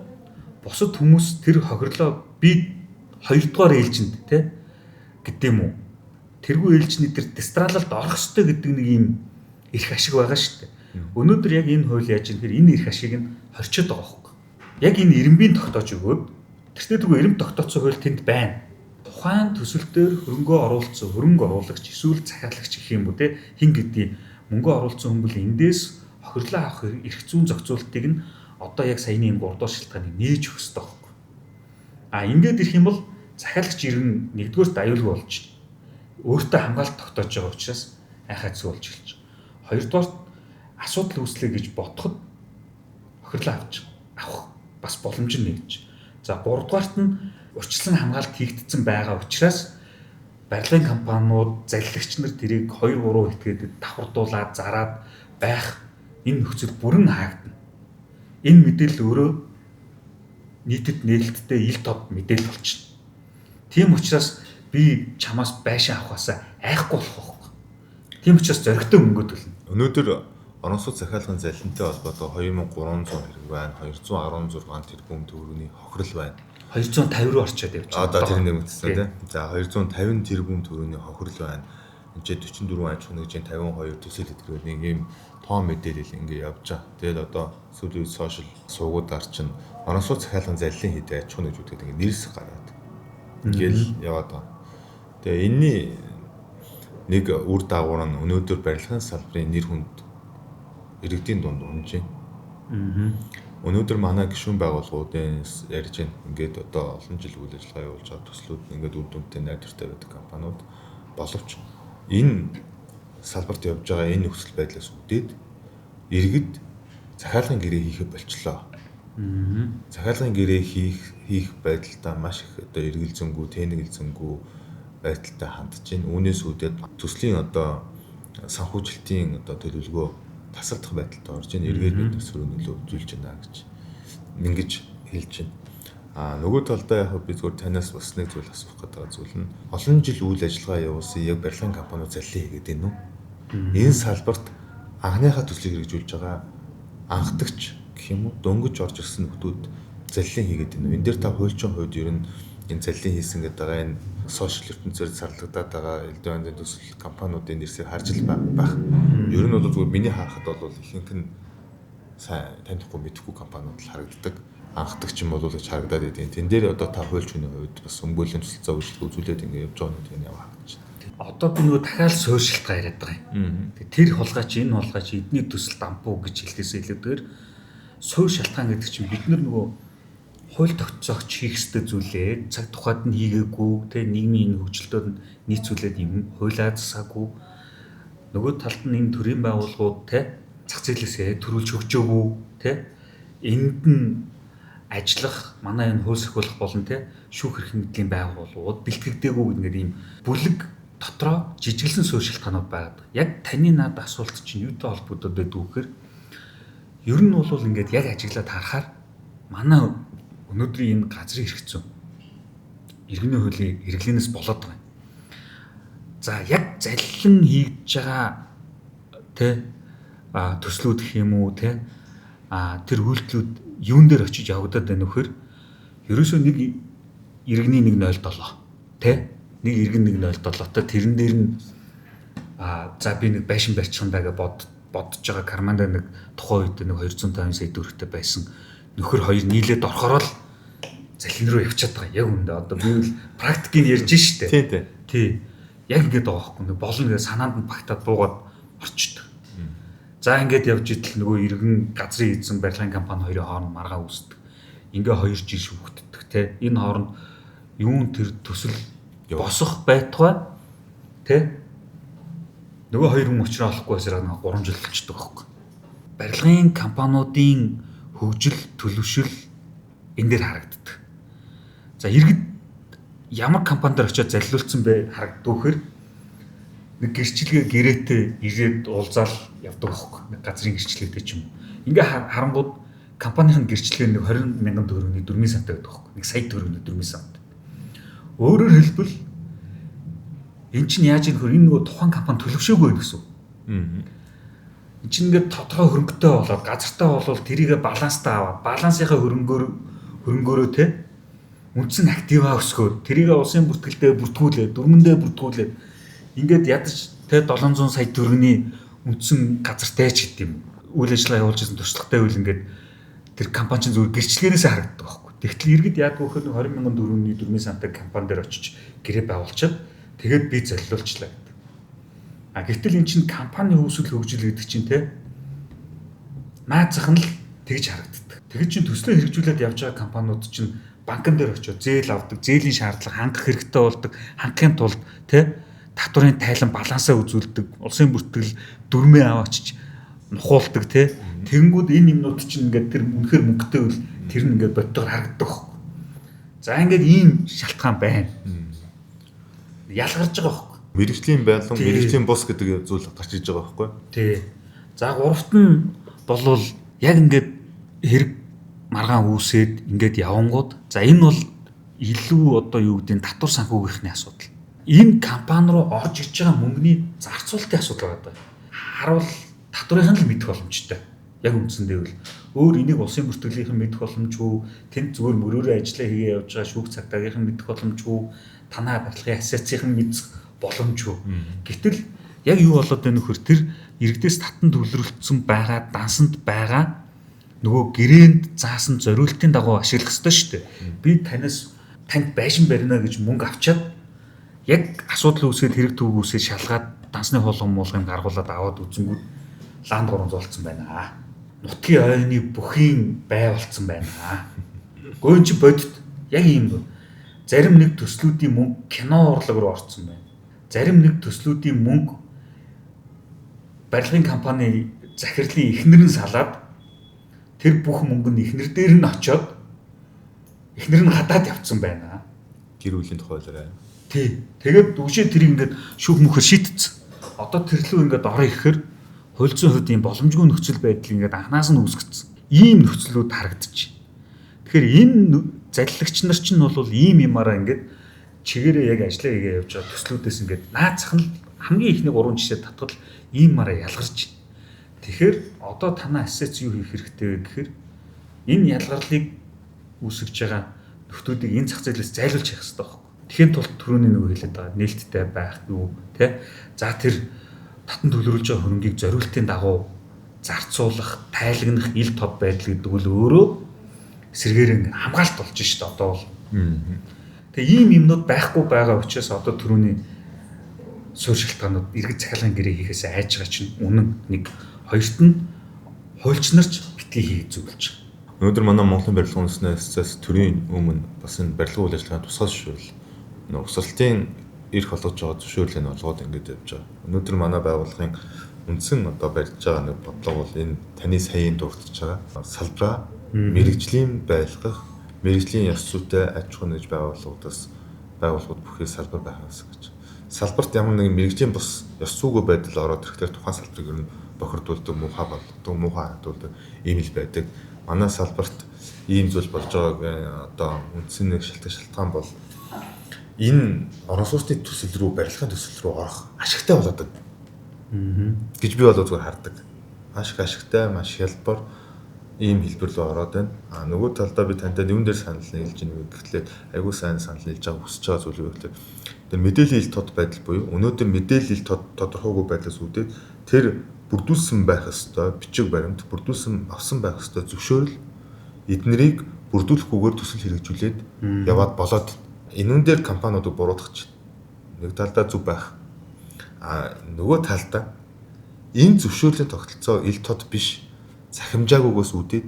Бусад хүмүүс тэр хохирлоо би 2 дугаар ээлжинд те гэдэг юм уу? Тэргүй ээлжний тэр дистралалд орох ёстой гэдэг нэг юм эрх ашиг байгаа шүү дээ. Өнөөдөр яг энэ хууль яаж юм хэрэг энэ эрх ашиг нь хорчод байгаа хөөхгүй. Яг энэ ирэмбийн тогтоож өгөөд тэртээ тэргүй ирэмб тогтооцсон хууль тэнд байна. Тухайн төсөл дээр хөрөнгөө оруулсан хөрөнгө оруулагч эсвэл захиалагч гэх юм уу те хин гэдгийг мөнгө оруулсан хүн бол эндээс хохирлоо авах эрх зүйн зохицуултыг нь одоо яг саяны энэ 3 дугаар шалтгааныг нээж өгөх ёстой байхгүй. Ингээд ирэх юм бол захиалагч иргэн нэгдүгээрт аюулгүй болж өөртөө хамгаалалт тогтоож байгаа учраас айхаа зүг болж эхэлж байгаа. Хоёрдугаар асуудал үүслэе гэж бодоход хохирлоо авах бас боломж нэгж. За 3 дугаарт нь урьдчилан хамгаалалт хийгдсэн байгаа учраас барилгын компаниуд, залилагч нар тэрийг 2-3 этгээд давхардуулаад зараад байх энэ нөхцөл бүрэн хаагдана. Энэ мэдээлэл өөрөө нийтэд нээлттэй ил тод мэдээлэл болчихно. Тийм учраас би чамаас байшин авахаасаа айхгүй болох байхгүй. Тийм учраас зоригтой мөнгө төлнө. Өнөөдөр орон сууц захиалгын залинтай холбоотой 2300 хэрэг байна. 216 тэрбум төгрөгийн хохирол байна. 250 руу орчоод явж байгаа. Одоо тэр нэмэгдсэн тийм. За 250 тэрбум төгрөгийн хохирол байна. Энд 44 аж ахуйн нэгжийн 52 төсөл хэдгэрүүд нэг юм тоон мэдээлэл ингэ явж байгаа. Тэгэл одоо сүүлийн сошиал суугуудаар чинь орон сууц захиалгын залилын хэдэ аж ахуйн нэгжүүдэд ингэ нэрс гараад. Ингээл яваад байгаа. Тэгээ энэний нэг үр дагавар нь өнөөдөр барилгын салбарын нэр хүнд иргэдийн дунд унж байна. Өнөөдөр манай гишүүн байгууллагуудын ярьж байна. Ингээд одоо олон жил үйл ажиллагаа явуулж байгаа төслүүд ингээд үр дүнтэй найдвартай байдаг компаниуд боловч энэ салбарт явж байгаа энэ нөхцөл байдлаас үүдээд иргэд захиалгын гэрээ хийхэ болчлоо. Захиалгын гэрээ хийх байдалтай маш их одоо эргэлзэнгүй, тэнэгэлзэнгүй байдалтай хандж байна. Үүнээс үүдээд төслийн одоо санхүүжилтийн одоо төлөвлөгөө тасалдах байдалтай орж ийн эргээд бид төсвөр нөлөө үзүүлж байна гэж ингэж хэлж байна. Нөгөө талдаа яг би зөвхөн танаас бас нэг зүйл асуух гэдэг зүйл нь олон жил үйл ажиллагаа явуулсан яг барилгын компаниуд залилаа хийгээд байна уу? Энэ салбарт анхныхаа төслийг хэрэгжүүлж байгаа анхдагч гэх юм уу дөнгөж орж ирсэн нөхдүүд залилаа хийгээд байна уу? Энэ дээр та хуульчин хувьд ер нь энэ залилаа хийсэн гэдэг байгаа энэ сошиал ертөнцөөр зарлагдаад байгаа элдв янзын төсөл компаниудын нэрсийг харж л байх. Ер нь бол зүгээр миний харахад бол ихэнх нь сайн танихгүй мэдхгүй компаниуд л харагддаг. Анхдаг ч юм бол гэж харагдаад идэв. Тэн дээр одоо та хуульч хүний хувьд бас өмгөөлийн төсөлцөө үзүүлээд ингэ явж байгаа нь яг харагдаж байна. Одоо би нөгөө дахиад суурьшилтгаа яриад байгаа юм. Тэр хулгайч энэ хулгайч эдний төсөл дампуу гэж хэлдээсээ илүүгээр суурь шалтгаан гэдэг чинь бид нөгөө хууль тогтоогч хийх ёстой зүйлээ цаг тухайд нь хийгээгүй тэ нийгмийн энэ хөгжилтөд нийцүүлээд юм хуулиа засаагүй нөгөө талд нь энэ төрийн байгууллагууд тэ зах зээлээсээ төрүүлж өгчөөгүй тэ энд нь ажиллах манай энэ хууль сахиулах болон тэ шүүх эрх мэдлийн байгууллагууд бэлтгэгдээгүй гэдэг ийм бүлэг дотроо жижиглэн суурь шалтгаанууд байдаг. Яг таны наад асуулт чинь юутай холбоотой байдаг вэхээр ер нь бол ингээд яг ажиглаад харахаар манай өнөөдрийн энэ газрын хэрэгцээ иргэний хуулийн хэрэглэнээс болоод байгаа. За яг заллин хийж байгаа тэ төслүүд гэх юм уу тэ тэр үйлдэлүүд юун дээр очиж явагдаад байна вэхээр ерөөсөө нэг иргэний 107 тэ нэг иргэн 107 та тэрэн дээр нь за би нэг байшин барьчихандаа гэж бодож байгаа карманда нэг тухайн үед нэг 250 сая төгрөгтэй байсан нөхөр хоёр нийлээд орохороо л залин руу явчихад байгаа. Яг үндэ одоо би л практикийг ярьж штэ. Тий. Яг ингэж байгаа байхгүй нэг болно гэж санаанд нь багтаад буугаад орчдөг. За ингэж явж идэл нөгөө иргэн газрын эзэн барилгын компани хоёрын хооронд маргаа үүсдэг. Ингээ хоёр жил шүүгддэг те. Энэ хооронд юун тэр төсөл босох байтугай те нөгөө хоёр хүн уучраа олохгүй байсараа нэг 3 жил болчихдог байхгүй. Барилгын компаниудын хөгжил төлөвшил энэ дээр харагддаг. За иргэд ямар компанидэр очиод залилуулсан бэ харагддаг вэхээр нэг гэрчлэгээ гэрээтэй ирээд уулзаал явдаг байхгүй. Нэг газрын гэрчлэгтэй ч юм. Ингээ харангууд компанийн гэрчлэгээ нэг 20 мянган төгрөгийн 4 сантаа байдаг байхгүй. Нэг сая төгрөгийн 4 сант. Өөрөөр хэлбэл эн чинь яаж юм хөр энэ нөгөө тухайн компани төлөвшөөгүй гэсэн. Эн чинь ингээд тодорхой хөрөнгөтэй болоод газартаа болвол тэрийг баланстай аваад балансынхаа хөрөнгөөрөө те үндсэн активаа өсгөөд тэрийг улсын бүртгэлдээ бүртгүүлээд дөрмөндөө бүртгүүлээд ингээд ядаж те 700 сая төгрөгийн үндсэн газартай ч гэдэг юм. Үйл ажиллагаа явуулж байсан туршлагатай үйл ингээд тэр компани чинь зүгээр гэрчлэгээрээс харагддаг байхгүй. Тэгтэл иргэд яадаг вэ гэхээр 20 мянган төгрөгийн 4 сантаа компани дээр очиж гэрээ байгуулчаад тэгээд би залилуулчлаа гэдэг. Гэтэл эн чинь компани үүсэл хөгжил гэдэг чинь те наад зах нь л тэгж харагддаг. Тэгэж чинь төслөө хэрэгжүүлээд явж байгаа компаниуд чинь банкн дээр очиод зээл авдаг, зээлийн шаардлага хангах хэрэгтэй болдог, хангахын тулд те татврын тайлан балансаа үзүүлдэг, улсын бүртгэл дүрмээ аваачиж нухуулдаг те. Тэгэнгүүт энэ юмнууд чинь ингээд тэр үнэхээр мөнгөтэй үл тэр нь ингээд бодтойгоор харагддаг байхгүй. За ингээд ийм шалтгаан байна. Ялгарч байгаа байхгүй. Мэргэжлийн байлгам, мэргэжлийн бус гэдэг зүйл гарч иж байгаа байхгүй. Тий. За гуравт нь болвол яг ингээд хэрэг маргаан үүсээд ингээд явангууд за энэ бол илүү одоо юу гэдэг нь татвар санхүүгийнхний асуудал. Энэ компани руу орж ирж байгаа мөнгөний зарцуулалтын асуудал байгаа. Харуул татврынх нь л мэдэх боломжтой. Яг үндсэндээ бол өөр энийг улсын бүртгэлийнхэн мэдэх боломжгүй, тэнд зүгээр мөрөөрөө ажиллаа хийгээ явж байгаа шүүх цагдаагийнхан мэдэх боломжгүй, танаа барилгын ассоциацийн мэдэх боломжгүй. Гэтэл яг юу болоод байна нөхөр тэр иргэдээс татан төвлөрөлдсөн байгаа дансанд байгаа нөгөө гэрээнд заасан зориултын дагуу ашиглах ёстой шүү дээ. Би танд байшин барина гэж мөнгө авчаад яг асуудал үүсээд хэрэг түүг үүсээд шалгаад дансны хуулгын гаргуулад аваад үзэнгүүт ланд гурван зулцсан байна. Нутгийн ойны бүхийн бай болцсон байна. Гойн чи бодит яг юм бо. Зарим нэг төслүүдийн мөнгө кино урлаг руу орсон байна. Зарим нэг төслүүдийн мөнгө барилгын компани захирлын эхнэр нь салаад тэр бүх мөнгө нь эхнэр дээр нь очиод эхнэр нь хадаад явцсан байна. Гэр бүлийн тухайлаарай. Тий. Тэгээд дүгшээ тэрийг ингээд шүүх мөхөр шийтцсэн. Одоо тэрлүү ингээд ороо ирэхээр хуульцсан хувьд ийм боломжгүй нөхцөл байдал ингээд анханаас нь үүсгэсэн. Ийм нөхцлүүд харагдчих. Тэгэхээр энэ залилагч нар чинь бол ийм юмараа ингээд чигээрээ яг ажиллаа хийгээ явж байгаа төслүүдээс ингээд наацх нь хамгийн ихний 3 жишээ татвал ийм мараа ялгарч байна. Тэгэхээр одоо танаа ассоц юу хийх хэрэгтэй вэ гэхээр энэ ялгарлыг үүсгэж байгаа нөхдүүдийг энэ зах зээлээс зайлуулж явах хэрэгтэй байхгүй. Тэхийн тулд түрүүний нөгөө хэлээд байгаа нээлттэй байх юу тий. За тэр татан төлрүүлж байгаа хөрөнгийг зориултын дагуу зарцуулах, тайлагнах ил тод байдал гэдэг бол өөрөө эсэргээр хамгаалт болж шүү дээ одоо бол. Тэгээ ийм юмнууд байхгүй байгаа учраас одоо түрүүний суурь шалтгаанууд иргэд захиалгын гэрээ хийхээс айж байгаа чинь үнэн нэг. Хоёрт нь хуульчнарч битгий хийх зөвлөж байгаа. Өнөөдөр манай Монголын барилгын үндэсний ассоциац төрийн өмнө бас энэ барилгын үйл ажиллагаанд тусгай зөвшөөрөл угсралтын эрх олгож байгаа зөвшөөрлийг олгоод ингэж явж байгаа. Өнөөдөр манай байгууллагын үндсэн одоо барьж байгаа нэг бодлого бол энэ таны саяын дурдж байгаа салбараа мэрэгжлийн байлгах, мэрэгжлийн ёс зүйтэй аж ахуй нэгж байгууллагууд бүхий салбар байх гэсэн гэж. Салбарт ямар нэгэн мэрэгжлийн бус ёс зүйгүй байдал ороод ирэхээр тухайн салбарыг ер нь бохирдуулдаг, муухай болгодог, муухай хадуулдаг ийм л байдаг. Манай салбарт ийм зүйл болж байгааг одоо үндсэн нэг шалтгаан бол энэ орон сууцны төсөл рүү, барилгын төсөл рүү орох ашигтай болоод байна. Гэж би бол зүгээр хардаг. Маш их ашигтай, маш хялбар ийм хэлбэр рүү ороод байна. Нөгөө талдаа би тантай юун дээр санал нийлж байна вэ гэхлээр айгүй сайн санал нийлж байгаа хүсэж байгаа зүйл юу гэхлээр тэр мэдээллийн ил тод байдал буюу өнөөдөр мэдээлэл тодорхойгүй байдлаас үүдээд тэр бүрдүүлсэн байх ёстой бичиг баримт, бүрдүүлсэн авсан байх ёстой зөвшөөрөл эднэрийг бүрдүүлэхгүйгээр төсөл хэрэгжүүлээд яваад болоод энүүн дээр компаниудыг буруутгах чинь нэг талдаа зүг байх. Нөгөө талдаа энэ зөвшөөрлийн тогтолцоо ил тод биш цахимжаагүйгээс үүдээд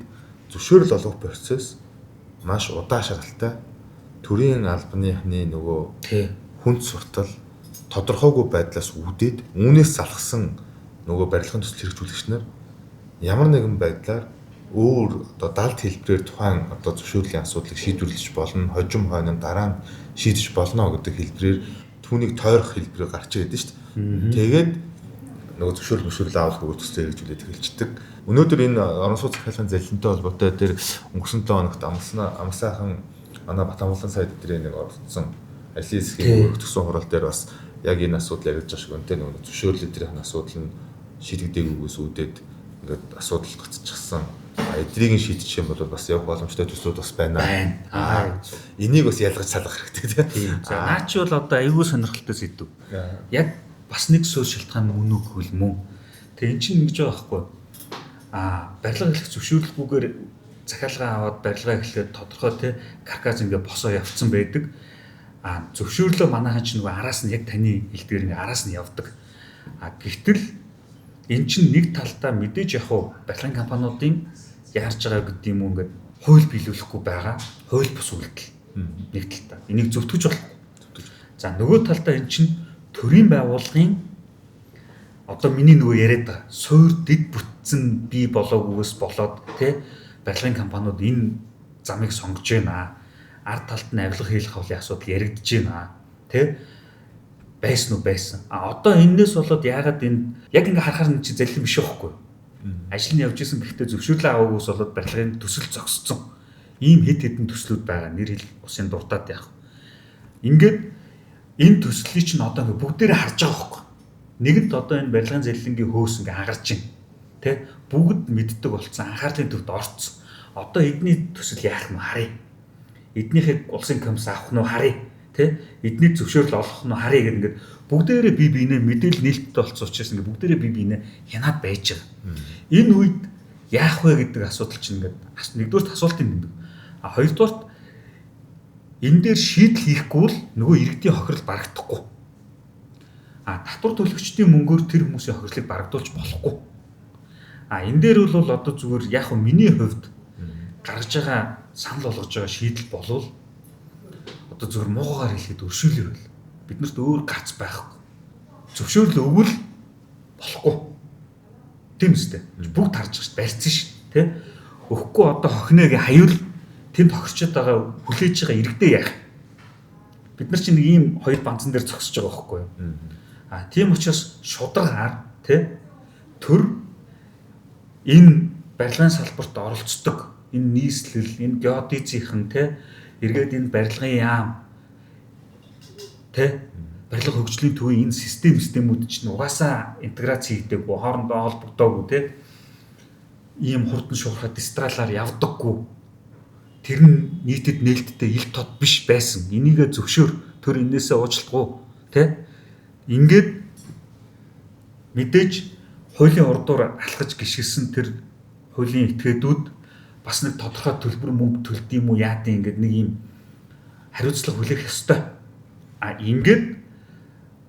зөвшөөрөл олгох процесс маш удаан шаргалтай. Төрийн албаны нөгөө хүнд суртал тодорхойгүй байдлаас үүдээд үүнээс залхсан нөгөө барилгын төсөл хэрэгжүүлэгч нар ямар нэгэн байдлаар өөр одоо далд хэлбэрээр тухайн одоо зөвшөөрлийн асуудлыг шийдвэрлэж болно, хожим хойно дараа нь шийдэж болно гэдэг хэлбэрээр түүнийг тойрох хэлбэрээр гарч ирээд шүү дээ. Тэгээд нөгөө зөвшөөрөл авах хөвгөл төсөл хэрэгжүүлээд эхэлждэг. Өнөөдөр энэ орон сууц захиалгын залилантай холбоотой тэр өнгөрсөн 7 хоногт амсаахан манай Батамгалан сайд дээр нэг оролцсон ажлын хэсгийн төгсөн хурал дээр бас яг энэ асуудал яригдж байгаа шиг үнтэй нөгөө зөвшөөрлөд тэрийн асуудал нь шийдэгдээгүйгээс үүдээд ингээд асуудал гоцчихсан. Эдрийг нь шийдчих юм бол бас явах боломжтой төслүүд бас байна. Энийг бас ялгаж салгах хэрэгтэй тийм. За наа чи бол одоо аюул сонирхолтой сэдв. Яг бас нэг суурь шалтгаан мөн үгүй мөн. Тэгээ эн чинь ингэж байгаа байхгүй. Барилга эхлэх зөвшөөрлгүйгээр захиалгаа аваад барилгаа эхлээд тодорхой тий каркас ингээ босоо явцсан байдаг. Зөвшөөрлөө манайхан ч нөгөө араас нь яг таны хэлдгээр ингээ араас нь явдаг. Гэвтэл эн чинь нэг талдаа мэдээж яг уу барилгын компаниудын яарж байгаа гэдэг юм уу ингээд хууль биелүүлэхгүй байгаа. Хууль бус үйлдэл. Нэг талдаа. Энийг зөвтгөж болохгүй. За нөгөө талдаа эн чинь төрийн байгууллагын одоо миний нөгөө яриад байгаа суур дэд бүтцэн бий болоогүйгээс болоод тий барилгын компаниуд энэ замыг сонгож байна. Ард талд нь авилга хийх хавлын асуудал яригдж байна. Тий байсан уу байсан. Одоо энэс болоод яагаад энэ яг ингээ харахаар нь чи залилан биш байхгүй. Ажил нь явж исэн гэхдээ зөвшөөрлөө аваагүйс болоод барилгын төсөл зогсцсон. Ийм хэд хэдэн төслүүд байгаа. Нэр хэл усын дуртаад яах. Ингээд энэ төслийг чинь одоо ингээ бүгдээрээ харж байгаа байхгүй. Нэгэнт одоо энэ барилгын залилангийн хөөс ингээ ангарч байна. Тэ бүгд мэддэг болцсон анхаарлын төвд орцсон. Одоо эдний төсөл яах нь харъя. Эднийхээ улсын комисс авах нь харъя. Тэ эдний зөвшөөрөл олох нь харъя гэдэг ингээд бүгдээрээ бие биенээ мэдээлэл нээлттэй болцсон учраас ингээд бүгдээрээ бие биенээ хянаад байж байгаа. Энэ үед яах вэ гэдэг асуудал чинь ингээд нэгдүгээр асуултын нэмдэг. Хоёрдугаар энэ дээр шийдэл хийхгүй л нөгөө иргэдийн хохирол барагдахгүй. Татвар төлөгчдийн мөнгөөр тэр хүмүүсийн хохирлыг барагдуулж болохгүй. Энэ дээр бол одоо зүгээр яг нь миний хувьд гаргаж байгаа санал болгож байгаа шийдэл болвол одоо зөвхөн муугаар хэлэхэд өршөөлөөр байл. Биднэрт өөр гарц байхгүй. Зөвшөөрөл өгвөл болохгүй. Тийм үстэй. Бүгд харж байгаа шүү дээ. Барьцсан шүү дээ. Тэ? Өгөхгүй одоо хохиныг хаюул тэнд хохирчод байгаа хүлээж байгаа иргэдээ яах. Бид нар чинь нэг ийм хоёр банцан дээр зогсож байгаа байхгүй юу? Тийм учраас шударгаар тэ төр энэ барилгын салбарт оролцдог энэ нийслэл, энэ геодезийн тэ эргээд энэ барилгын яам тэ барилга хөгжлийн төвийн энэ системүүд чинь угаасаа интеграц хийгдэггүй, хоорондоо холбогдоогүй тэ ийм хурдан шуурхай дистралаар явдаггүй. Тэр нь нийтэд нээлттэй ил тод биш байсан. Энийгээ зөвшөөр төр энээсээ уучлахгүй тий. Ингээд мэдээж хуулийн урдуур алхаж гიშгсэн тэр хуулийн этгээдүүд бас нэг тодорхой төлбөр мөнгө төлд юм уу яадын ингээд нэг юм хариуцлага хүлээх ёстой. Ингээд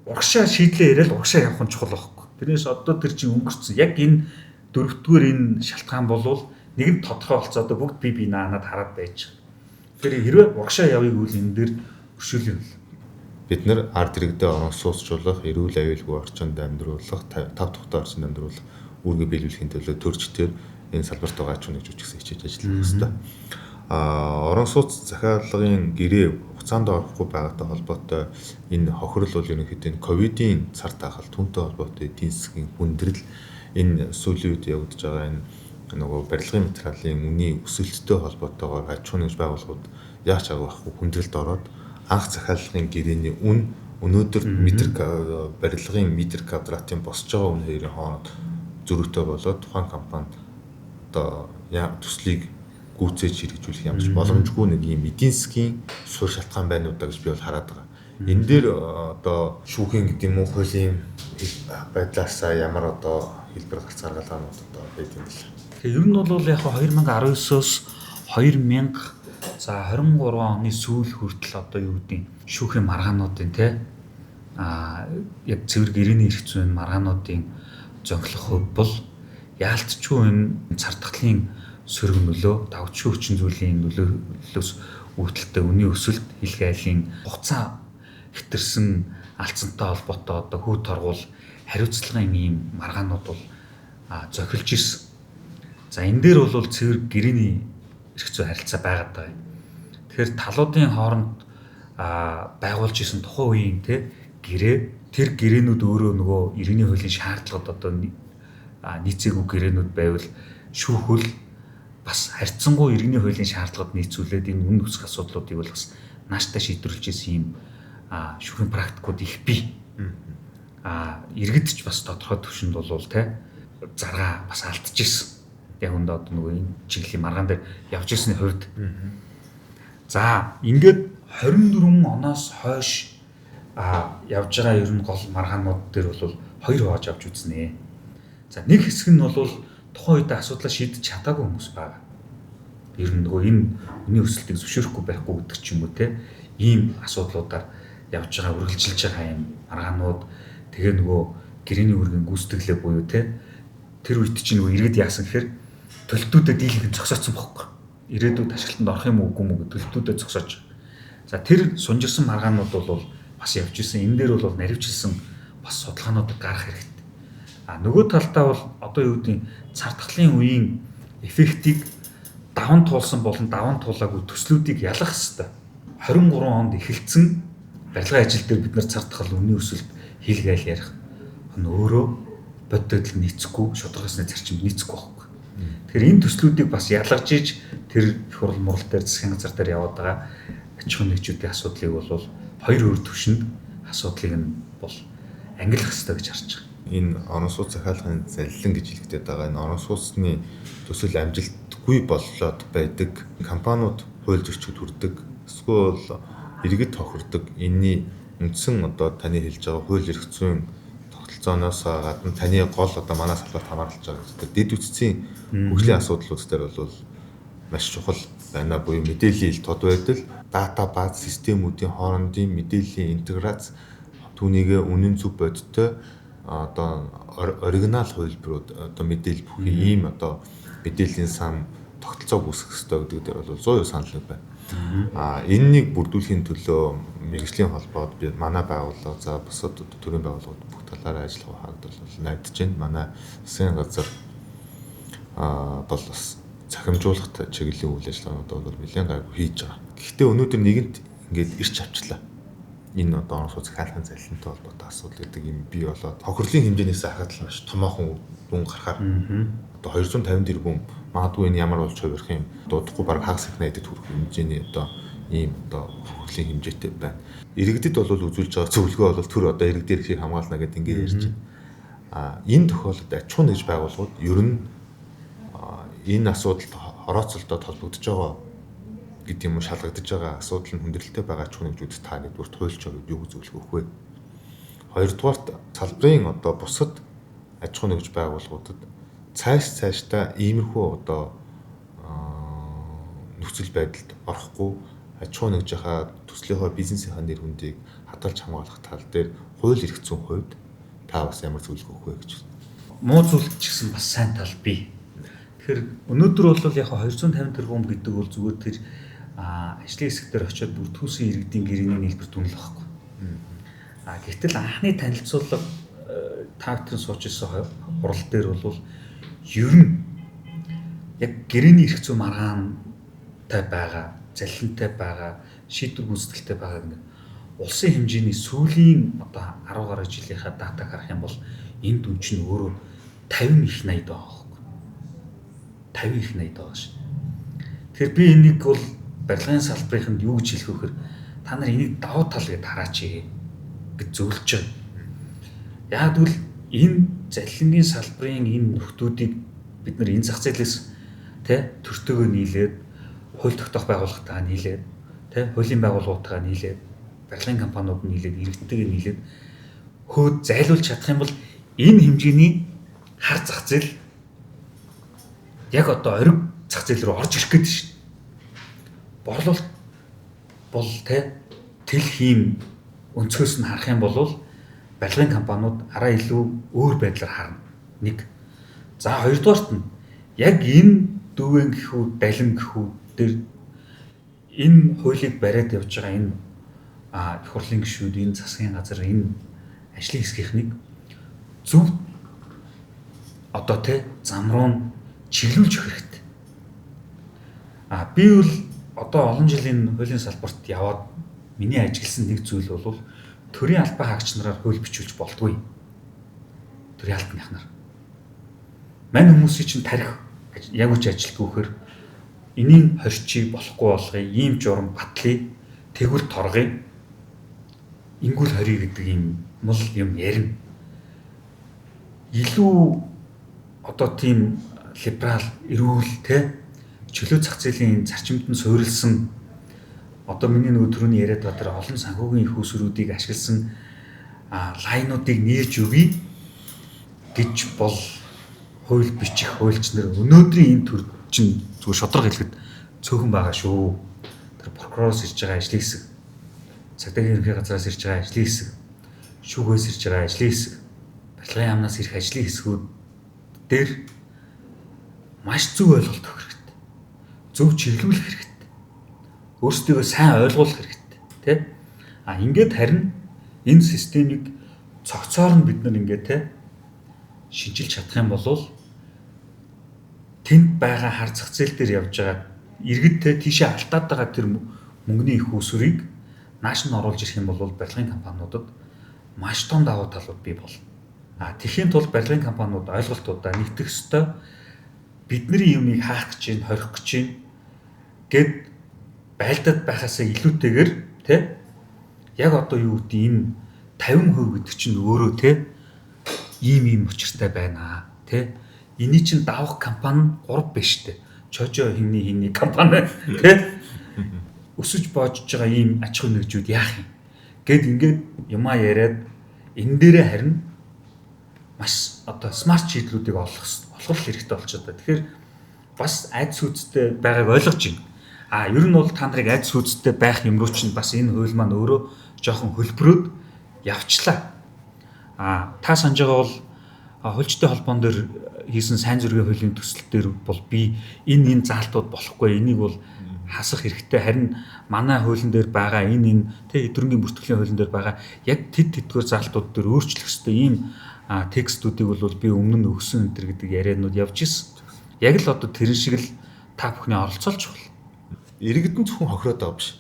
урагшаа шийдлээ яриад урагшаа явах нь чухал байхгүй. Тэрнээс одоо тэр чинь өнгөрцөн. Яг энэ дөрөвдүгээр энэ шалтгаан болвол нэг нь тодорхой болцоо одоо бүгд бие наанад хараад байж байгаа. Тэр хэрвээ урагшаа явъя гэвэл энэ дээр өршөөлөө. Бид нэр ард иргэдэд орон сууцчлах, эрүүл аюулгүй орчинд амьдруулах, тав тухтай орчинд амьдруулах үүргээ биелүүлэхийн төлөө төрчтөр энэ салбарт байгаа ч нэг жүжигсэн хичээж ажиллах хэрэгтэй. Орон сууц захиалгын гэрээ хугацаанд орохгүй байгаатай холбоотой энэ хохирол бол ерөнхийдөө ковидын цар тахал түүнтэй холбоотой эдийн засгийн хүндрэл энэ сүүлийн үед явагдаж байгаа энэ нөгөө барилгын материалын үнийн өсөлттэй холбоотойгоор аж ахуйн нэгж байгууллагууд яаж авахгүй хүндрэлд ороод анх захиалгын гэрээний үн өнөөдөр барилгын метр квадратын босч байгаа үн хоёрын хооронд зөрүүтэй болоод тухайн компани одоо төслийг гүйцээж хэрэгжүүлэх ямарч боломжгүй нэг юм эдийн засгийн суурь шалтгаан байна уу гэж би бол хараад байгаа. Энэ дээр одоо шүүхийн гэдэг юм уу хуулийн байдлаасаа ямар одоо хэлбэр гарц гаргалгаанууд одоо байдаг юм бэл. Тэгэхээр ер нь бол яг 2019-оос 2000 за 23 оны сүүл хүртэл одоо юу гэдэг шүүхийн маргаануудын тий яг цэвэр гэрээний эрх зүйн маргаануудын зөнхлөх хөв бол яалтчгүй энэ цар тахлын сөрөг нөлөө, давчгүй хүчин зүйлийн нөлөөлөөс үүдэлтэй үнийн өсөлт, хилгээ айлын хугацаа хэтэрсэн алдсантай холбоотой одоо хүү торгуул хариуцлагын ийм маргаанууд бол зохилж ирсэн. За энэ дээр бол цэвэр гэрээний эрх зүй харилцаа байгаад байгаа юм. Тэгэхээр талуудын хооронд байгуулж исэн тухайн үеийн гэрээ тэр гэрээнүүд өөрөө нөгөө иргэний хуулийн шаардлагад одоо нийцээгүй гэрээнүүд байвал шүүхэл бас харьцангуй иргэний хуулийн шаардлагад нийцүүлээд энэ үн нөхцөх асуудлуудыг бол бас нааштай шийдвэрлэж исэн юм шүүхийн практикууд их бий. Иргэд ч бас тодорхой төвшөнд бол заргаа бас алдчихсан. Яг өндөө одоо нөгөө энэ чиглэлийн маргаан дээр явж ирсний хувьд. За ингээд 24 оноос хойш явж байгаа ер нь гол маргаанууд дээр бол хоёр хувааж авч үзнэ. За нэг хэсэг нь бол тухайн үед асуудлаа шийдэж чадаагүй хүмүүс байгаа. Ер нь нөгөө энэ үнийн өсөлтийг зөвшөөрөхгүй байхгүй гэдэг ч юм уу ийм асуудлуудаар явж байгаа үргэлжилж байгаа юм маргаанууд тэгээ нөгөө гэрээний үргийн гүйцэтгэлээ буюу тэр үед чинь нөгөө иргэд яасан гэхээр төлөлтүүдэд дийлэнх зогсооцсон бохгүй. Ирээдүйд ашиглалтанд орох юм уу үгүй төлөлтүүдэд зогсоож. За тэр сунжирсан маргаанууд бол бас явж исэн. Энэ дээр бол наривчилсан бас судалгаанууд гарах хэрэгтэй. Нөгөө талдаа бол одоо юу гэдэг цар тахлын үеийн эффектийг даван туулсан болон даван туулаагүй төслүүдийг ялах хэрэгтэй. 23 онд эхэлсэн барилгын ажил дээр бид нар цар тахал үнийн өсөлт хийлгээл ярих нь өөрөө бодитод нийцэхгүй, шударгасны зарчимд нийцэхгүй байхгүй. Тэгэхээр энэ төслүүдийг бас ялгаж иж тэр их хурл мурал дээр засгийн газар дээр яваад байгаа аж ахуйн нэгжүүдийн асуудлыг бол хоёр өөр төвшөнд асуудлыг нь бол ангилах хэрэгтэй гэж харж байгаа. Энэ орон сууц захиалгын залилан гэж хэлэгдээд байгаа энэ орон сууцны төсөл амжилтгүй боллоод байдаг компаниуд хууль зөрчигд хүрдэг эсвэл иргэд тохирдог энэний үндсэн одоо таны хэлж байгаа хууль эрх зүйн тогтолцооноос гадна таны гол одоо манай салбарт хамаарлаж байгаа гэдэг дэд үтцийн хөгжлийн асуудлууд дээр бол маш чухал байна буюу мэдээллийн ил тод байдал дата баз системүүдийн хоорондын мэдээллийн интеграц түүнийгээ үнэн зөв бодиттой одоо оригинал хувилбарууд одоо мэдээлэл бүхий ийм одоо мэдээллийн сан тогтолцоог үүсгэх ёстой гэдэг дээр бол 100% санал байна. Энэнийг бүрдүүлэхийн төлөө мэргэжлийн холбоод би манай байгууллага за бусад төрийн байгууллагууд бүх талаараа ажиллах хаагд бол найдаж байна. Манай засгийн газар бол бас цахимжуулах чиглэлийн үйл ажиллагаанууд бол нэлээд гайгүй хийж байгаа. Гэхдээ өнөөдөр нэгэнт ингээд ирч авчлаа. Энэ одоо орон сууц захиалгын залилантай холбоотой асуудал гэдэг юм бий болоод хохирлын хэмжээнээс харахад л маш томоохон дүн гарахаар одоо 250 тэрбум магадгүй энэ ямар болж хувирах юм дуудахгүй баг хагас их найдад хүрэх хэмжээний одоо ийм одоо хохирлын хэмжээтэй байна. Иргэдэд бол үзүүлж байгаа зөвлөгөө бол төр одоо иргэд эрхийг хамгаална гэдэг ингээд ярьж байна. Энэ тохиолдолд аж ахуйн нэгж байгууллагууд ер нь энэ асуудалд орооцолдоод холбогдож байгаа гэдэг юм уу шалгагдаж байгаа асуудал нь хүндрэлтэй байгаа аж ахуйн нэгжүүд та нэгдүгээр туйлж байгаа юу зөвлөх өгөх вэ? Хоёрдугаарт салбарын одоо бусад аж ахуйн нэгж байгууллагуудад цаашдаа иймэрхүү одоо нөхцөл байдалд орохгүй аж ахуйн нэгжийнхаа төслийнхөө бизнесийнхаа нэр хүндийг хадгалж хамгаалах тал дээр хууль эрх зүйн хувьд та бас ямар зөвлөгөө өгөх вэ гэж байна. Муу зүйлч гэсэн бас сайн тал бий. Тэгэхээр өнөөдөр бол яг 250 тэрбум гэдэг бол зүгээр тэр ажлын хэсгээр очиод бүр түүсэн иргэдийн гэрээний нийлбэр дүнлэх байхгүй. Гэтэл анхны танилцуулга та бүхэн сууж ирсэн хурал дээр бол ер нь яг гэрээний эрх зүйн маргаантай байгаа, залхинтай байгаа, шийдвэр гүйцэтгэлтэй байгаа гэх улсын хэмжээний сүүлийн одоо 10 гаруй жилийнхаа датаг харах юм бол энэ дүн чинь өөрөө 50 их 80 байгаа байхгүй. 50 их 80 байгаа шин. Тэгэхээр би энийг бол барилгын салбарынд юу гэж хэлэх вэ гэхээр та нар энийг давуу тал гэж хараач гэж зөвлөж байгаа. Яг тэгвэл энэ залхингийн салбарын энэ нөхдүүдийг бид нар энэ зах зээлээс төртөөгөө нийлээд хууль тогтоох байгууллагатайгаа нийлээд хуулийн байгууллагатайгаа нийлээд барилгын компаниуд нийлээд иргэдтэйгээ нийлээд хөөд зайлуулж чадах юм бол энэ хэмжээний хар зах зээл яг одоо ориг зах зээл рүү орж ирэх гэдэг шин. Борлуулалт бол тэл өнцгөөс нь харах юм бол барилгын компаниуд арай илүү өөр байдлаар харна. Нэг. За хоёрдугаарт нь яг энэ дүүвэн гэхүү, далин гэхүү дээр энэ хуулийг бариад явж байгаа энэ их хурлын гишүүд, энэ засгийн газар, энэ ажлын хэсгийнхнийг зөв одоо зам руу чиглүүлж өгөх хэрэгтэй. Би бол одоо олон жилийн хуулийн салбарт яваад миний ажигласан нэг зүйл бол төрийн албан хаагч нараар хууль бичүүлж болдгүй. Төрийн албаных нар. Мань хүмүүсийн чинь тарих яг үуч ажилтгүй гэхээр энийн хорчийг болохгүй болгоё, ийм журам батлыг, тэгвэл торгоё. Ингүүл хорий гэдэг юм мул юм ярина. Илүү одоо тийм либерал, эрүүл чөлөө зах зээлийн зарчимд нь суурилсан одоо миний нөгөө түрүүний яриад байгаа тэр олон санхүүгийн их усруудыг ашигласан лайнуудыг нээж өгье гэж бол хууль бичих хуульч нар өнөөдрийн энэ төр чинь зүгээр шодрог хэлэхэд цөөхөн байгаа шүү. Тэр прокуророос ирж байгаа ажлын хэсэг, цагдаагийн ерөнхий газраас ирж байгаа ажлын хэсэг, шүүгээс ирж байгаа ажлын хэсэг, барилгын яамнаас ирэх ажлын хэсгүүд дээр маш зөв ойлголт өгөх хэрэгтэй. Зөв чиглүүлэх хэрэгтэй. Өөрсдөө сайн ойлгуулах хэрэгтэй. Ингээд харин энэ системийг цогцоор нь бид нар ингээд шинжилж чадах юм бол тэнд байгаа хар зах зээл дээр явж байгаа иргэдтэй тийшээ алтаад байгаа тэр мөнгөний их усрыг нааш нь оруулж ирэх юм бол барилгын компаниудад маш том давуу талууд бий болно. Тэхийн тулд барилгын компаниуд ойлголтуудаа нэгтгэх ёстой. Бидний юмыг хаах гэж байна, хорих гэж байна гэд байлдаад байхаасаа илүүтэйгээр яг одоо юу гэдэг энэ 50% гэдэг чинь өөрөө ийм учиртай байна. Эний чинь давах компани 3 биш үү? Чожо хинний компани өсөж боожж байгаа ийм аж ахуйн нэгжүүд яах юм? Гэт ингээд юмаа яриад энэ дээрээ харин маш одоо смарт шийдлүүдийг олох хэрэгтэй болчиход байна. Тэгэхээр бас айц сүйцтэй байгааг ойлгож байна. Ер нь бол та нарыг айц сүйцтэй байх юм руу чинь бас энэ хууль маань өөрөө жоохон хөлбөрөөд явчлаа. Та санаж байгаа бол хуульчтай холбоон дээр хийсэн сайн зөргийн хуулийн төсөл дээр бол би энэ заалтууд болохгүй, энийг бол хасах хэрэгтэй. Харин манай хуулийн дээр байгаа энэ хэдвэрийн бүртгэлийн хуулийн дээр байгаа яг тэдгээр заалтууд дээр өөрчлөх хэрэгтэй ийм текстүүдийг бол би өмнө нь өгсөн энэ гэдэг яриануд явж исэн. Яг л одоо тэрэн шиг л та бүхний оролцоолж байна. Иргэдэн зөвхөн хохироод байгаа биш.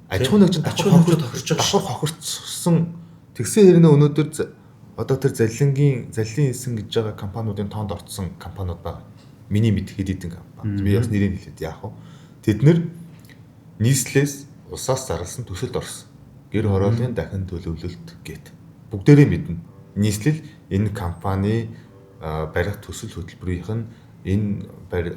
Аж ахуйн нэгжид давхар хохирцсон тэгсэн хэрнээ өнөөдөр одоо тэр заллин хийсэн гэж байгаа компаниудын тоонд орцсон компаниуд байна. Миний мэд хэд хэдэн компани. Би бас нэрийг хэлээд яах вэ? Тэд нэр нийслэлээс усаас зарласан төсөлд орсон. Гэр хорооллын дахин төлөвлөлт гэт. Бүгдээрээ мэднэ. Нийслэл энэ компани барих төсөл хөтөлбөрийнх нь энэ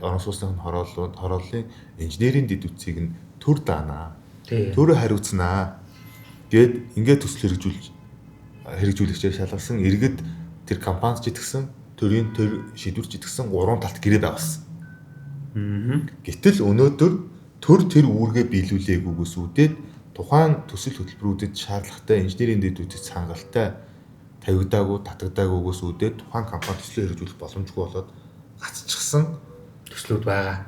орон сууцны хорооллын инженерийн дэд үтцийг нь төр даанаа. Төрөө хариуцнаа гэд ингээд төсөл хэрэгжүүлэгчээр шалгасан иргэд тэр компанид ч итгэсэн төрийн төр шийдвэрч итгэсэн 3 талт гэрээ байгуулсан. Гэтэл өнөөдөр төр тэр үүргээ биелүүлээгүйгээс үүдээд тухайн төсөл хөтөлбөрүүдэд шаардлагатай инженерийн дэд үтц хангалттай татагдаагүйгээс үүдээд тухайн компани төслөө хэрэгжүүлэх боломжгүй болоод гацчихсан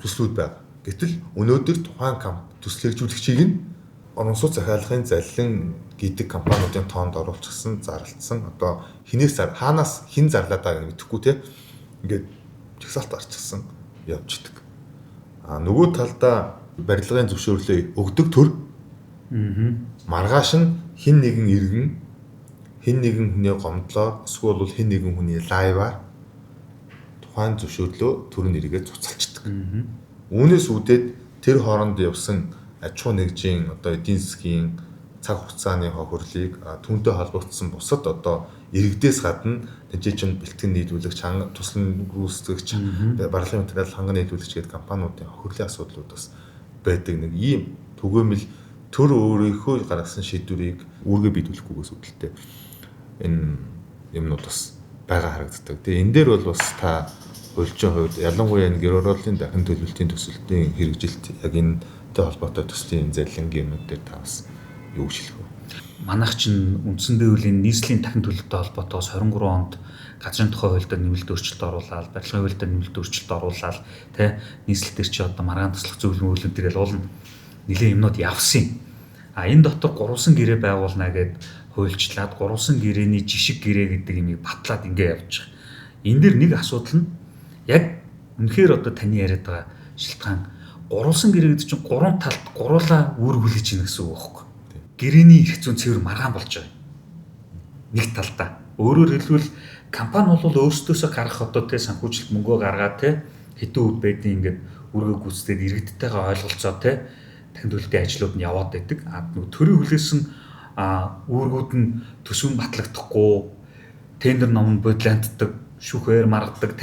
төслүүд байгаа. Гэтэл өнөөдөр тухайн төсөл хэрэгжүүлэгчийг нь орон сууц захиалгын заллин гэдэг компаниудын тоонд оруулчихсан, зарлцсан. Одоо хаанаас хэн зарлаад байгааг мэдэхгүй те. Ингээд жагсаалт гарчихсан явждаг. Нөгөө талдаа барилгын зөвшөөрлөө өгдөг төр. Маргааш нь хэн нэгэн иргэн хэн нэгэн хүний гомдлоор эсвэл бол хэн нэгэн хүний лайваар тухайн зөвшөөрлөө төрийн нэргээ цуцалчдаг. Үүнээс үүдээд тэр хооронд явсан аж ахуй нэгжийн одоо эдийн засгийн цаг хугацааны хохирлыг түүнтэй холбогдсон бусад одоо иргэдээс гадна тэнцээ чин бэлтгэн нийлүүлэгч, туслан гүйцэтгэгч, барилгын материал ханган нийлүүлэгч гэдэг компаниудын хохирлын асуудлууд бас байдаг. Нэг ийм түгээмэл төр өөрийнхөө гаргасан шийдвэрийг үүргээ биелүүлэхгүйгээс үүдэлтэй энэ юмнууд бас байгаа харагддаг. Тэгээ энэ дээр бол бас та хуульчийн хувьд ялангуяа энэ гэр орооллын дахин төлөвлөлтийн төсөлтийн хэрэгжилт яг энэтэй холбоотой төслийн залингийн юмнууд дээр та бас юу хэлэх вэ? Манайх чинь үндсэндээ үл энэ нийслэлийн дахин төлөвлөлтөй холбоотойгоос 23 онд газрын тухай хуульд нэмэлт өөрчлөлт оруулаад, барилгын хуульд нэмэлт өөрчлөлт оруулаад, нийслэл дээр чи одоо маргаан туслах зөвлөмжлөлт тэгэл уулна нэлээд юмнууд явсан. Энэ дотор гурван гэрээ байгуулна гэд хуульчлаад гурван гэрээний жишг гэрээ гэдэг юмыг батлаад ингэ явж байгаа. Энэ дэр нэг асуудал нь яг үнэхээр одоо таны яриад байгаа шилтгаан гурван гэрээ гэдэг чинь гурван талд гуруулаа үр хүлээж ийн гэсэн үг байхгүй. Гэрээний эрх зүйн цэвэр маргаан болж байгаа. Нэг талдаа. Өөрөөр хэлбэл компани бол өөрсдөөсөө гарах одоо санхүүжилт мөнгөө гаргаад хэдэн үд байдیں۔ Ингээд үргээ гүйцэтгэд иргэдтэйгээ ойлголцоо дахин төлөвлөлтийн ажлууд нь яваад байдаг. Төрийн хүлээсэн үүргүүд нь төсөв нь батлагдахгүй, тендер ном нь бодлоонтдаг, шүүхээр маргадаг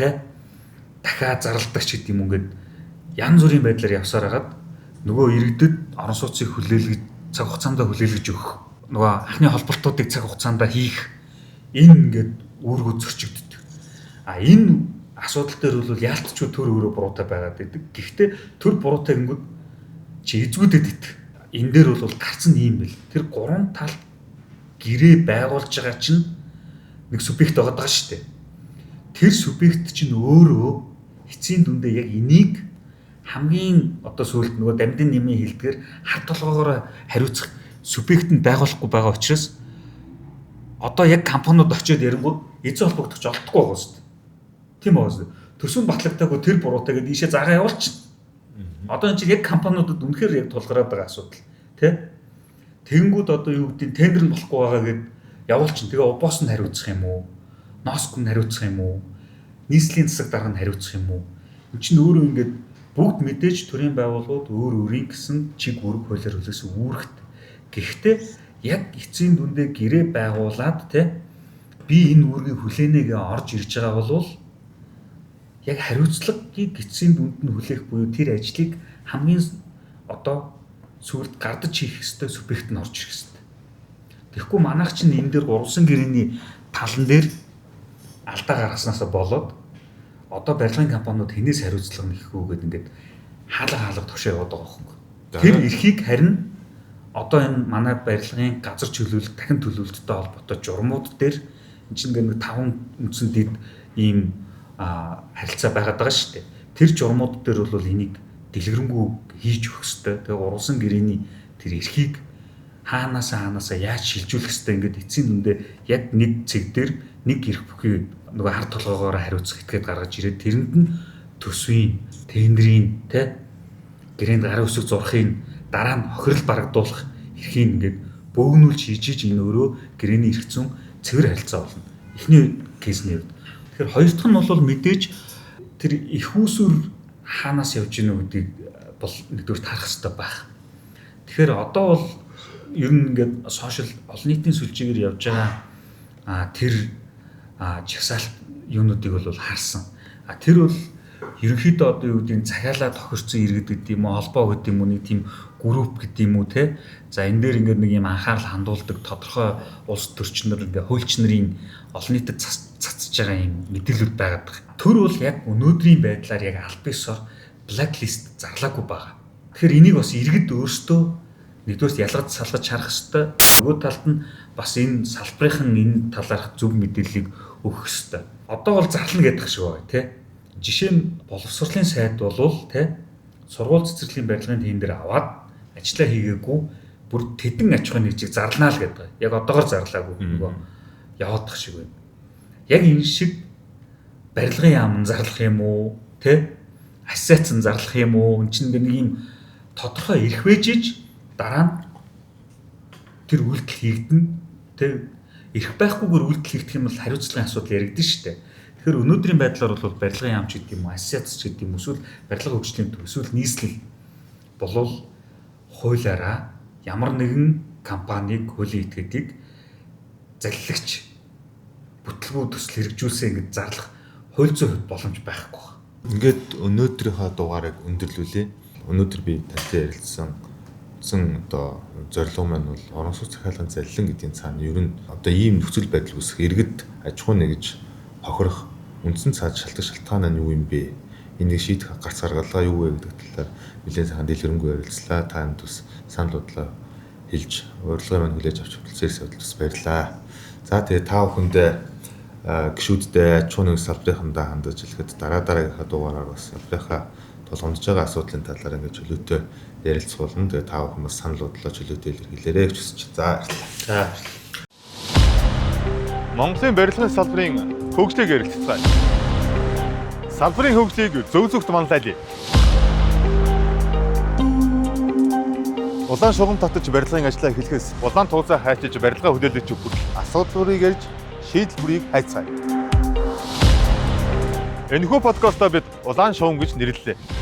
дахиад зарладаг ч гэдэг юм ингээд янз бүрийн байдлаар явсаар хагаад нөгөө иргэдэд орон сууцыг хүлээлгэж цаг хугацаанд хүлээлгэж өгөх, нөгөө анхны холболтуудыг цаг хугацаанд хийх энэ ингээд үүргүүд зөрчигддөг. Энэ асуудал дээр бол яалтчгүй төр өөрөө буруутай байгаад байдаг. Гэхдээ төр буруутай гингүүд чи эзгүүдэд идэх. Энэ дээр бол гарцсан юм бэл. Тэр гурван талд гэрээ байгуулж байгаа чинь нэг субъект байгаа шүү дээ. Тэр субъект чинь өөрөө эцсийн дүндээ яг энийг хамгийн одоо сүүлд нөгөө дамдын нэмийн хэлдгээр хар толгоогоор хариуцах субъект нь байгуулахгүй байгаа учраас одоо яг компаниуд очиод ярингууд эзэн холбогдох жолтохгүй байгаа шүү дээ. Тийм байгаа шүү. Төсөв батлагдаагүй тэр буруутай гэдэг ийшээ загаа явуулчихна. Одоо энэ чинь яг компаниудад үнэхээр яг тулгараад байгаа асуудал. Тэнгүүд одоо юу гэдэг тендер нь болохгүй байгаа гэд явуулчихна. Тэгээ убоос нь хариуцах юм уу? Нооск нь хариуцах юм уу? Нийслэлийн засаг дарга нь хариуцах юм уу? Энд чинь өөрөө ингээд бүгд мэдээж төрийн байгууллагууд өөр өөрийн гэсэн чиг үүрэг хуулиар хөлөөсөн үүрэгт. Гэхдээ яг эцсийн дүндээ гэрээ байгуулад би энэ үүргийг хүлээнэгээ орж ирж байгаа бол яг хариуцлагыг эцсийн дүнд нь хүлээх буюу тэр ажлыг хамгийн одоо сүлд гардаж хийх ёстой субъект нь орж ирэх ёстой. Тэгэхгүй манайх чинь энэ дээр гурван гэрээний талан дээр алдаа гаргаснаас болоод одоо барилгын компаниуд хэнээс хариуцлага нэхүү гэдэг ингээд хаалга төвшөө яваад байгаа байхгүй. Тэр эрхийг харин одоо энэ манай барилгын газар чөлөөлөлт дахин төлөвлөлттэй холбоотой журмууд дээр энэ чинь нэг 5 үндсэн дэд ийм харилцаа байгаад байгаа шүү дээ. Тэр журмууд дээр бол энийг дэлгэрэнгүй хийж өгөх хэрэгтэй. Тэгээ уралсан гэрээний тэр эрхийг хаанаасаа яаж шилжүүлэх хэрэгтэй ингээд эцсийн дүндээ яг нэг цэг дээр нэг эрх бүхий нөгөө хар толгоогоор хариуцах этгээд гаргаж ирээд тэрэнд нь төсвийн, тендерийн гэрээнд гарын үсэг зурхын дараа нь хохирол барагдуулах эрхийг ингээд бөөгнүүлж хийж энэ өөрөө гэрээний эрх зүйн цэвэр харилцаа болно. Эхний кейсний хувьд. Тэгэхээр хоёр дахь нь бол мэдээж тэр их усүр хаанаас явж гинэ гэдгийг бол нэгдүгээр тарах хэрэгтэй байх. Тэгэхээр одоо бол ер нь ингээд сошиал олон нийтийн сүлжээгээр явж байгаа тэр жагсаалт юунуудыг бол харсан. Тэр бол ерөнхийдөө одоо юу гэдэг нь цагаалаа тохирсон иргэд гэдэг юм уу, холбоо гэдэг юм уу, нэг тийм групп гэдэг юм уу те. За энэ дээр ингээд нэг юм анхаарал хандуулдаг тодорхой улс төрчнөр ингээд хуульч нарын олон нийтэд цацж байгаа юм мэдээлүүд байгаад байна. Тэр бол яг өнөөдрийн байдлаар яг аль бисоор блэклист зарлаагүй байгаа. Тэгэхээр энийг бас иргэд өөрсдөө нэгдүгээр ялгаж салгаж харах хэрэгтэй. Нөгөө талд нь бас энэ салбарын энэ талаарх зөв мэдээллийг өгөх хэрэгтэй. Одоо бол зарлана гэдэг шиг байна тий. Жишээ нь боловсролын сайд болвол тий сургууль цэцэрлэгийн барилгын тэн дээр аваад ажиллаа хийгээгүй бүр тэдэн аж ахуйн нэгжийг зарлнаа л гэдэг. Яг одоогоор зарлаагүй нөгөө яваадах шиг байна. Яг энэ шиг барилгын яам нь зарлах юм уу тий ассет нь зарлах юм уу эн чинь нэг юм тодорхой эрх бэжиж дараа нь тэр үйлдэл хийгдэн тэг эрх байхгүйгээр үйлдэл хийгдэх юм бол хариуцлагын асуудал яригдэн шүү дээ. Тэгэхээр өнөөдрийн байдлаар бол барилгын яамч гэдэг юм уу, ассетс гэдэг юм уу, эсвэл барилга хөгжлийн төв, эсвэл нийслэл болвол хуулиараа ямар нэгэн компаниг хуулийн этгээдийг залилагч бүтлгүү төсөл хэрэгжүүлсэн ингэж зарлах хууль зүйн хувьд боломж байхгүй байна. Ингээд өнөөдрийнхөө дугаарыг өндөрлүүлээ. Өнөөдөр би тантай ярилцсан одоо зорилго маань бол орон сууц захиалгын залилан гэдгийн цаана ер нь одоо ийм нөхцөл байдал үүсэх иргэд аж ахуй нэгж хохирох үндсэн цаад шалтгаан нь юу юм бэ? Энийг шийдэх гарц гаргалгаа юу вэ гэдэг талаар нэлээд сайхан дэлгэрэнгүй ярилцлаа. Танд бас санал бодлоо хэлж урилгын маань хүлээж авч хүрэлцээрс бас баярлалаа. За тэгээ та бүхэндээ гишүүдтэй аж ахуй нэгж салбарынхандаа хандаж хэлэхэд дараагийнхаа дугаараар бас салбарынхаа тулгамдж байгаа асуудлын талаар ингээд чөлөөтэй ярилцах болно. Тэгээ та бүхэн бас санал бодлоо чөлөөтэй илэрхийлээрэй гэж хүсэж байна. За. Монголын барилгын салбарын хөгжлийг ярилцгаая. Салбарын хөгжлийг зөв зөвхт манлайлъя. Улаан шугам татаж барилгын ажлаа эхлэхээс улаан туузаа хайчиж барилгаа хөдөлгөж хүрэх асуудлуудыг ярьж шийдэл бүрийг хайцгаая. Энэхүү подкастаа бид улаан шугам гэж нэрлэлээ.